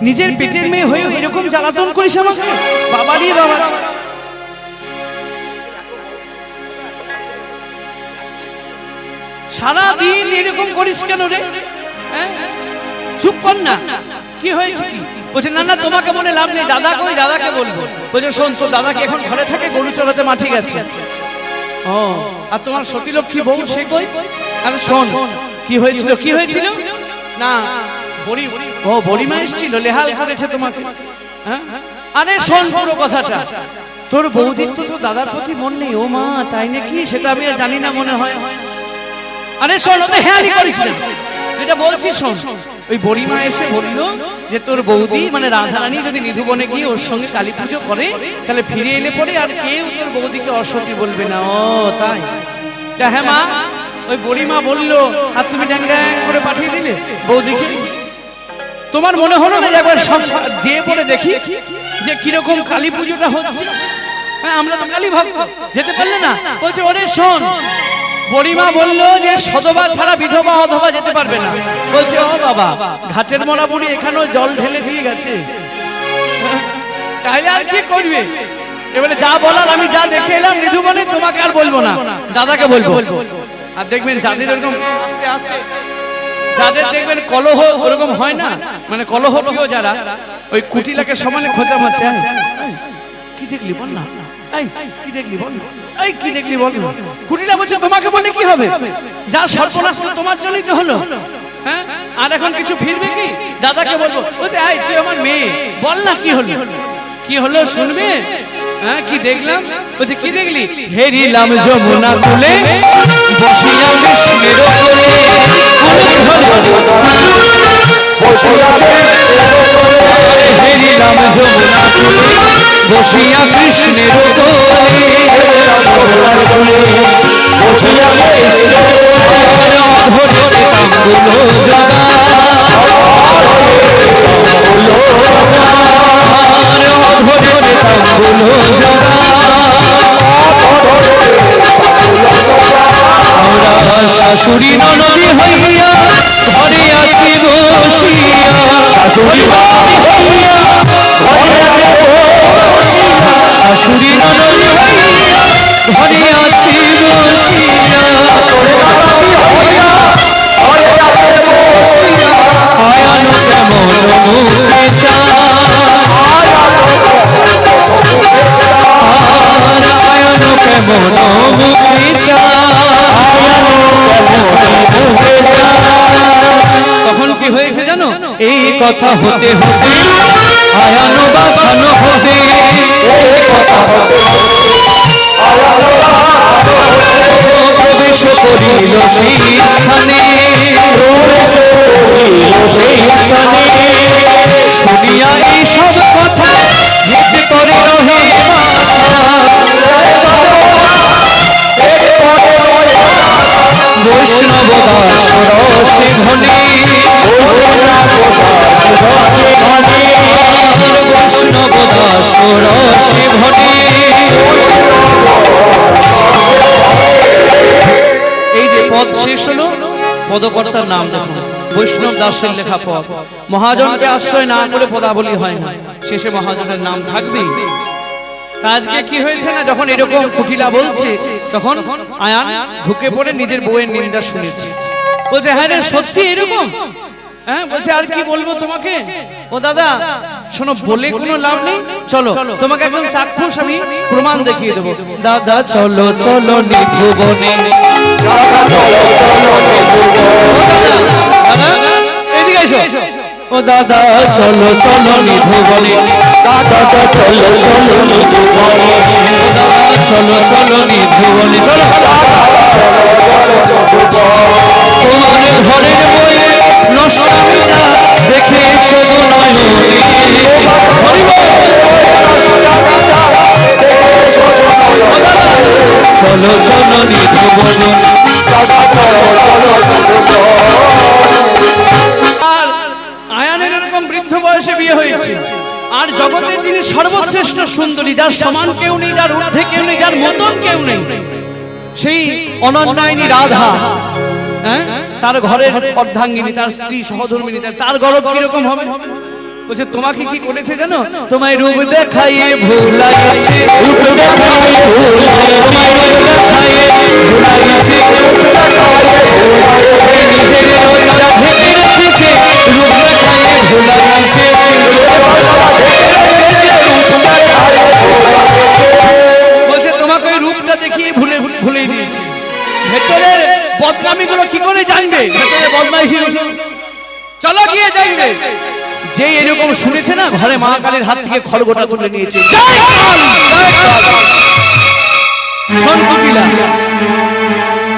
[SPEAKER 2] নিজের পেটের মেয়ে হয়ে এরকম জ্বালাতন করিস আমাকে, বাবারে বাবা। সারাদিন এরকম করিস কেন রে? চুপ কর না, কি হয়েছে? বলছে না না, তোমাকে বলে লাভ নেই, দাদা কই, দাদাকে বলবো। বলছে শোন, তোর দাদাকে এখন ঘরে থাকে, গরু চড়াতে মাঠে গেছে। ও, আর তোমার সতীলক্ষ্মী বউ সে কই? আরে শোন, কি হয়েছিল, কি হয়েছিল না, বড়ি, ও বড়িমা এসেছিল, লেহাল করেছে তোমাকে। আরে শোন পুরো কথাটা, তোর বৌদির তো তোর দাদার প্রতি মন নেই। ও মা, তাই নাকি? সেটা আমি আর জানি না মনে হয়। আরে শোন, ওতে হেয়ালি করিস না, যেটা বলছি শোন। ওই বড়িমা এসে বললো যে তোর বৌদি মানে রাধারানী যদি নিধুবনে গিয়ে ওর সঙ্গে কালী পুজো করে, তাহলে ফিরে এলে পরে আর কেউ তোর বৌদিকে অসতী বলবে না। ও তাই? হ্যাঁ মা, ওই বড়িমা বললো, আর তুমি ড্যাং ড্যাং করে পাঠিয়ে দিলে বৌদিকে। তোমার মনে হলো না একবার সব যে পরে দেখি যে কিরকম কালী পুজোটা হচ্ছে? হ্যাঁ, আমরা তো কালী ভক্ত, যেতে পারলে না? বলছে ওরে শোন, বড়িমা বললো যে সদবা ছাড়া বিধবা অধবা যেতে পারবে না। বলছে ও বাবা, ঘাটের মোড়া বুড়ি এখানেও জল ঢেলে দিয়ে গেছে, তাইলে আর কি করবে? এবারে যা বলার আমি যা দেখে এলাম নিধুবনে, তোমাকে আর বলবো না, দাদাকে বলবো। আর দেখবেন যাদের এরকম আস্তে আস্তে, যাদের দেখবেন কলহ ওরকম হয় না, মানে কলহ প্রিয় যারা, ওই কুটিলাকে সমানে খোঁজা মারছে, কি দেখলি বল না, কি দেখলি বল না, এই কি দেখলি বল না। কুটিলা বলছে তোমাকে বলে কি হবে, যা সর্বনাশ তো তোমার জন্যই তো হলো। হ্যাঁ, আর এখন কিছু ফিরবে কি? দাদাকে বলবো। বলছে এই তুই আমার মেয়ে, বল না কি হলো, কি হলো শুনবে? হ্যাঁ, কি দেখলাম? বলছে কি দেখলি? হেরিলাম যমুনা কুলে বসিয়া কৃষ্ণের কোলে, হেরিলাম যমুনা কুলে বসিয়া কৃষ্ণের কোলে, বসিয়া অধরে তাম্বুল জগা, অধরে তাম্বুল জগা, আমরা শাশুড়ি ননদি হইয়া ঘরে আছি বসিয়া, শাশুড়ি ননদি হইয়া শাশুড়ি ননদি হইয়া ঘরে আছি বসিয়া, আয়ানো কেমন মুখে চায়, আয়ানো কেমন মুখে চায়। তখন কি হয়েছে জানো? এই কথা হতে হতে আয়ানো বাঁচানো হতে, প্রবেশ করিল সেই স্থানে, শুনিয়া এই সব কথা যেতে করে রহে বৈষ্ণব দাস রসে ঘনে, বৈষ্ণব দাস রসে ঘনে। এই যে পদ শেষ হলো, পদকর্তার নাম দেখুন। বৈষ্ণব দাসের লেখা পথ। মহাজনকে আশ্রয় না করে পদাবলী হয় না, শেষে মহাজনের নাম থাকবেই। তা আজকে কি হয়েছে না, যখন এরকম কুটিলা বলছে তখন আয়ান ঢুকে পড়ে নিজের বউয়ের নিন্দা শুনেছে। বলছে হ্যাঁ রে, সত্যি এরকম? হ্যাঁ, বলছে আর কি বলবো তোমাকে। ও দাদা শোনো, বলে কোনো লাভ নেই, চলো তোমাকে একদম চাক্ষুষ আমি প্রমাণ দেখিয়ে দেবো। দাদা চলো চলো নিভুবনে, এদিকে এসো। ও দাদা চলো চলো নিভুবনে, দাদা চলো চলো নিভুবনে, দাদা চলো চলো নিভুবনে, চলো তোমার ঘরের বই নষ্টামিতা দেখে শুধু নয়নে, চলো চলো নিভুবনে। আর আয়ানের এরকম বৃদ্ধ বয়সে বিয়ে হয়েছে, আর জগতের যিনি সর্বশ্রেষ্ঠ সুন্দরী, যার সমান কেউ নেই, যার ঊর্ধ্বে কেউ নেই, যার মতন কেউ নেই, সেই অনন্যায়নী রাধা, হ্যাঁ, তার ঘরের অর্ধাঙ্গিনী, তার স্ত্রী সহধর্মিনী, তার গরব কিরকম হবে? বলছে তোমাকে কি করেছে জানো? তোমায় রূপ দেখাইয়ে ভুলাইছে, রূপ দেখাইয়ে ভুলাইছে, তোমায় রূপ দেখাইয়ে ভুলাইছে, নিজের লজ্জা ঢেকে রেখেছে, রূপ দেখাইয়ে ভুলাইছে। বলছে তোমাকে ওই রূপটা দেখিয়ে ভুলে দিয়েছে। ভেতরের বদনামিগুলো কি করে জানবে? ভেতরে বদমাইশি চলো গিয়ে দেখবে। যে এরকম শুনেছে না, ঘরে মা কালীর হাত থেকে খড়গোটা তুলে নিয়েছে।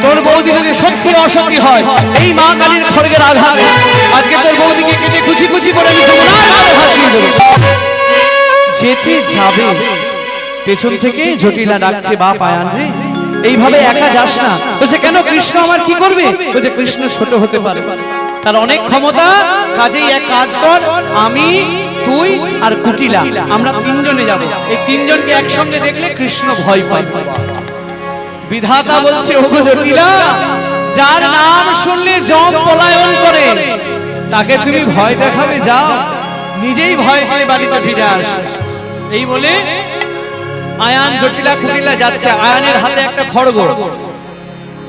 [SPEAKER 2] তোর বৌদি যদি সত্যি অসত্যি হয়, এই মা কালীর খড়গের আঘাতে আজকে তোর বৌদিকে কেটে কুচি কুচি করে আমি যমুনার জলে ভাসিয়ে দেব। যেতে যাবে, পেছন থেকে জটিলা ডাকছে, বাপ আয়ান রে, এইভাবে একা যাস না। বলছে কেন, কৃষ্ণ আমার কি করবে? বলছে কৃষ্ণ ছোট হতে পারে, তার অনেক ক্ষমতা, কাজেই এক কাজ কর, আমি তুই আর কুটিলা আমরা তিনজনে যাব। এই তিনজনকে একসঙ্গে দেখলে কৃষ্ণ ভয় পায়। বিধাতা বলছে ওগো জটিলা, যার নাম শুনলে যম পলায়ন করে, তাকে তুমি ভয় দেখাবে? যাও, নিজেই ভয় পেয়ে বাড়িতে ফিরে আস। এই বলে আয়ান জটিলা কুটিলা যাচ্ছে। আয়ানের হাতে একটা খড়গ,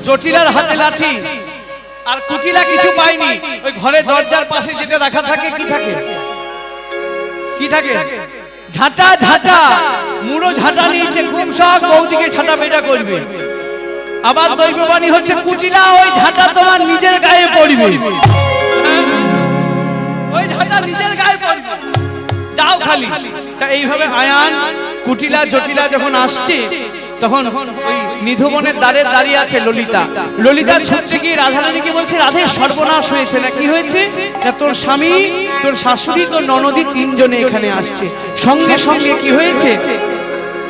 [SPEAKER 2] জটিলার হাতে লাঠি, আর কুটিলা কিছু পায়নি। ওই ঘরের দরজার পাশে যেটা রাখা থাকে, কি থাকে? কি থাকে? ঝাঁটা, ঝাঁটা, মুড়ো ঝাঁটা নিয়েছে, খুব শখ বৌদিকে ঝাঁটা পেটা করবে। আবার দৈববাণী হচ্ছে কুটিলা ওই ঝাঁটা তোমার নিজের গায়ে পড়বে, ওই ঝাঁটা নিজের গায়ে পড়বে, যাও খালি। তা এইভাবে আয়ান কুটিলা জটিলা যখন আসছে, তখন ওই নিধুবনের দ্বারে দাঁড়িয়ে আছে ললিতা। ললিতা ছুটতে গিয়ে রাধারানীকে বলছে, রাধে সর্বনাশ হয়েছে না। কি হয়েছে না, তোর স্বামী, তোর শাশুড়ি, তোর ননদী তিনজনে এখানে আসছে। সঙ্গে সঙ্গে কি হয়েছে,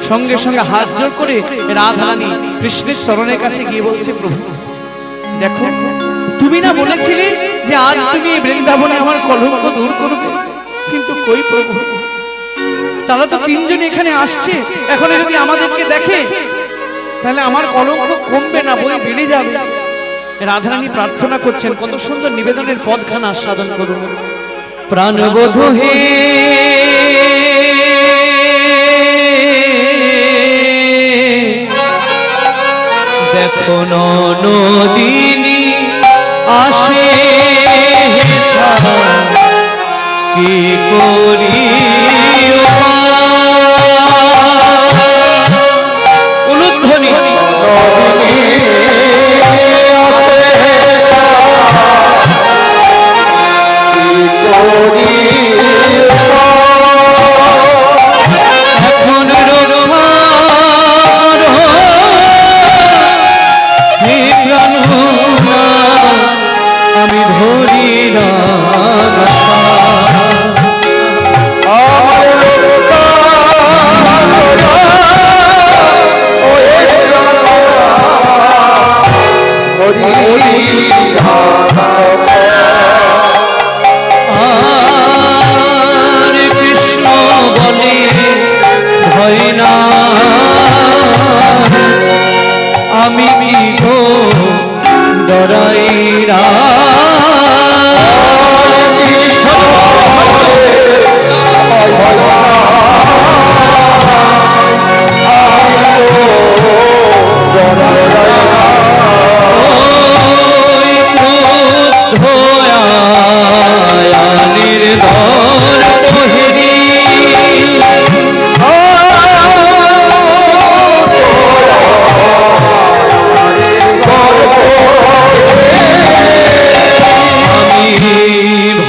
[SPEAKER 2] সঙ্গে সঙ্গে হাত জোর করে রাধারানী কৃষ্ণের চরণের কাছে গিয়ে বলছে, প্রভু দেখো, তুমি না বলেছিলে যে আজ তুমি এই বৃন্দাবনে আমার কলঙ্ক দূর করবে, কিন্তু কই প্রভু, তারা তো তিনজন এখানে আসছে, এখন যদি আমাদেরকে দেখে তাহলে আমার কলঙ্ক কমবে না, বই বেড়ে যাবে। রাধারানী প্রার্থনা করছেন, কত সুন্দর নিবেদনের পদখানা আস্বাদন করুন। প্রাণবধূ হে দেখো নদিনী আসে, কি করি উলুধ্বনি এখন আমি ধরি না।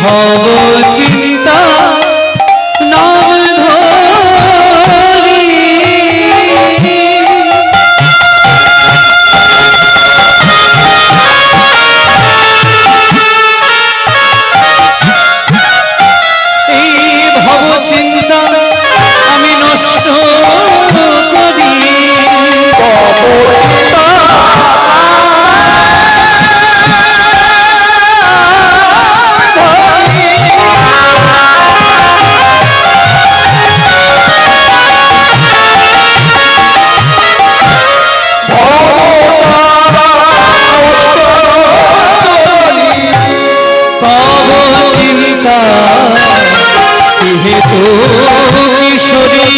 [SPEAKER 2] ভব চিন্তা নাম ধরি এই ভব চিন্তা আমি নষ্ট করি তো কিশোরী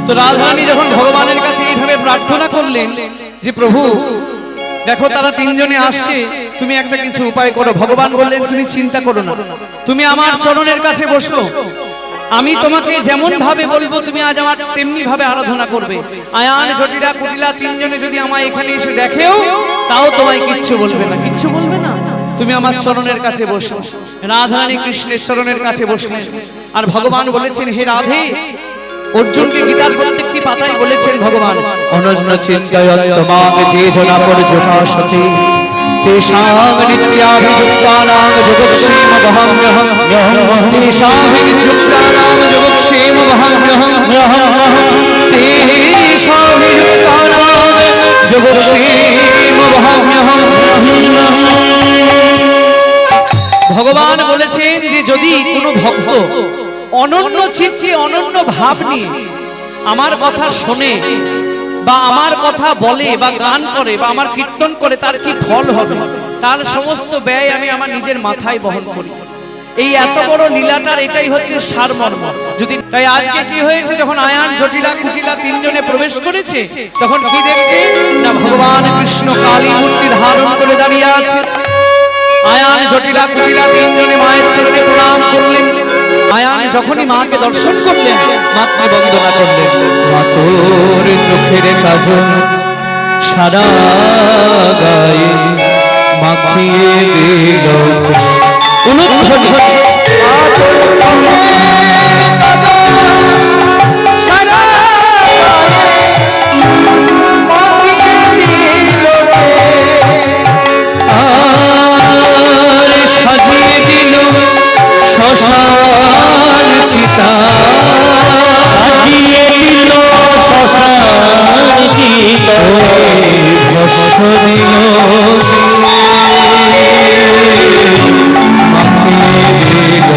[SPEAKER 2] তো রাধারানী যখন ভগবানের কাছে এইভাবে প্রার্থনা করলেন যে প্রভু দেখো তারা তিনজনে আসছে, তুমি একটা কিছু উপায় করো। ভগবান বললেন তুমি চিন্তা করো না, তুমি আমার চরণের কাছে বসো, আমি তোমাকে যেমন ভাবে বলবো তুমি আজ আমার তেমনি ভাবে আরাধনা করবে। আয়ান জটিলা কুটিলা তিনজনে যদি আমায় এখানে এসে দেখেও তাও তোমায় কিচ্ছু বলবে না, কিচ্ছু বলবে না, তুমি আমার চরণের কাছে বসো। রাধারানী কৃষ্ণের চরণের কাছে বসলেন। আর ভগবান বলেছেন হে রাধে, অর্জুনকে গীতার প্রত্যেকটি পাতায় বলেছেন ভগবান অনন্য চিন্তয়ন্তমাং যে জনা পর্যুপাসতে তেষাং নিত্যাভিযুক্তানাং যোগক্ষেম বহাম্যহম তেষাং নিত্যযুক্তানাং যোগক্ষেম বহাম্যহম তেষাং নিত্যযুক্তানাং যোগক্ষেম বহাম্যহম। ভগবান বলেছেন যে যদি কোনো ভক্ত অনন্য চিত্তে অনন্য ভাব নিয়ে আমার কথা শোনে বা আমার কথা বলে বা গান করে বা আমার কীর্তন করে, তার কি ফল হবে, তার সমস্ত ব্যয় আমি আমার নিজের মাথায় বহন করি। এই এত বড় লীলাটার এটাই হচ্ছে সারমর্ম। যদি তাই আজকে কি হয়েছে, যখন আয়ান জটিলা কুটিলা তিনজনে প্রবেশ করেছে তখন কি দেখছে না, ভগবান কৃষ্ণ কালী মূর্তি ধারণ করে দাঁড়িয়ে আছে। আয়ান জটিলা কুটিলা তিনজনে মায়ের চরণে প্রণাম করলেন। আয়ান যখনই মাকে দর্শন করলেন মাকে বন্দনা করলেন। মাতোর চোখের কাজল সারা গায়ে মাখিয়ে দিল সাজিয়ে দিল শ্মশান চিতা, সাজিয়ে দিল শ্মশান চিতা, ভস্ম দিল মাখিয়ে দিল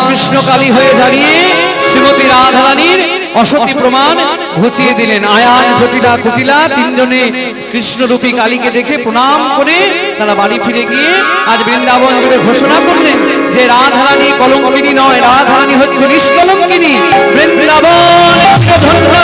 [SPEAKER 2] কৃষ্ণকালী হয়ে দাঁড়িয়ে শ্রীমতী রাধারানীর অসতী প্রমাণ ঘুচিয়ে দিলেন। আয়ান, জটিলা, কুটিলা তিনজনে কৃষ্ণরূপী কালীকে দেখে প্রণাম করে তারা বাড়ি ফিরে গিয়ে আজ বৃন্দাবন জুড়ে ঘোষণা করলেন যে রাধারানী কলঙ্কিনী নয়, রাধারানী হচ্ছে নিষ্কলঙ্কিনী। বৃন্দাবন ধন্য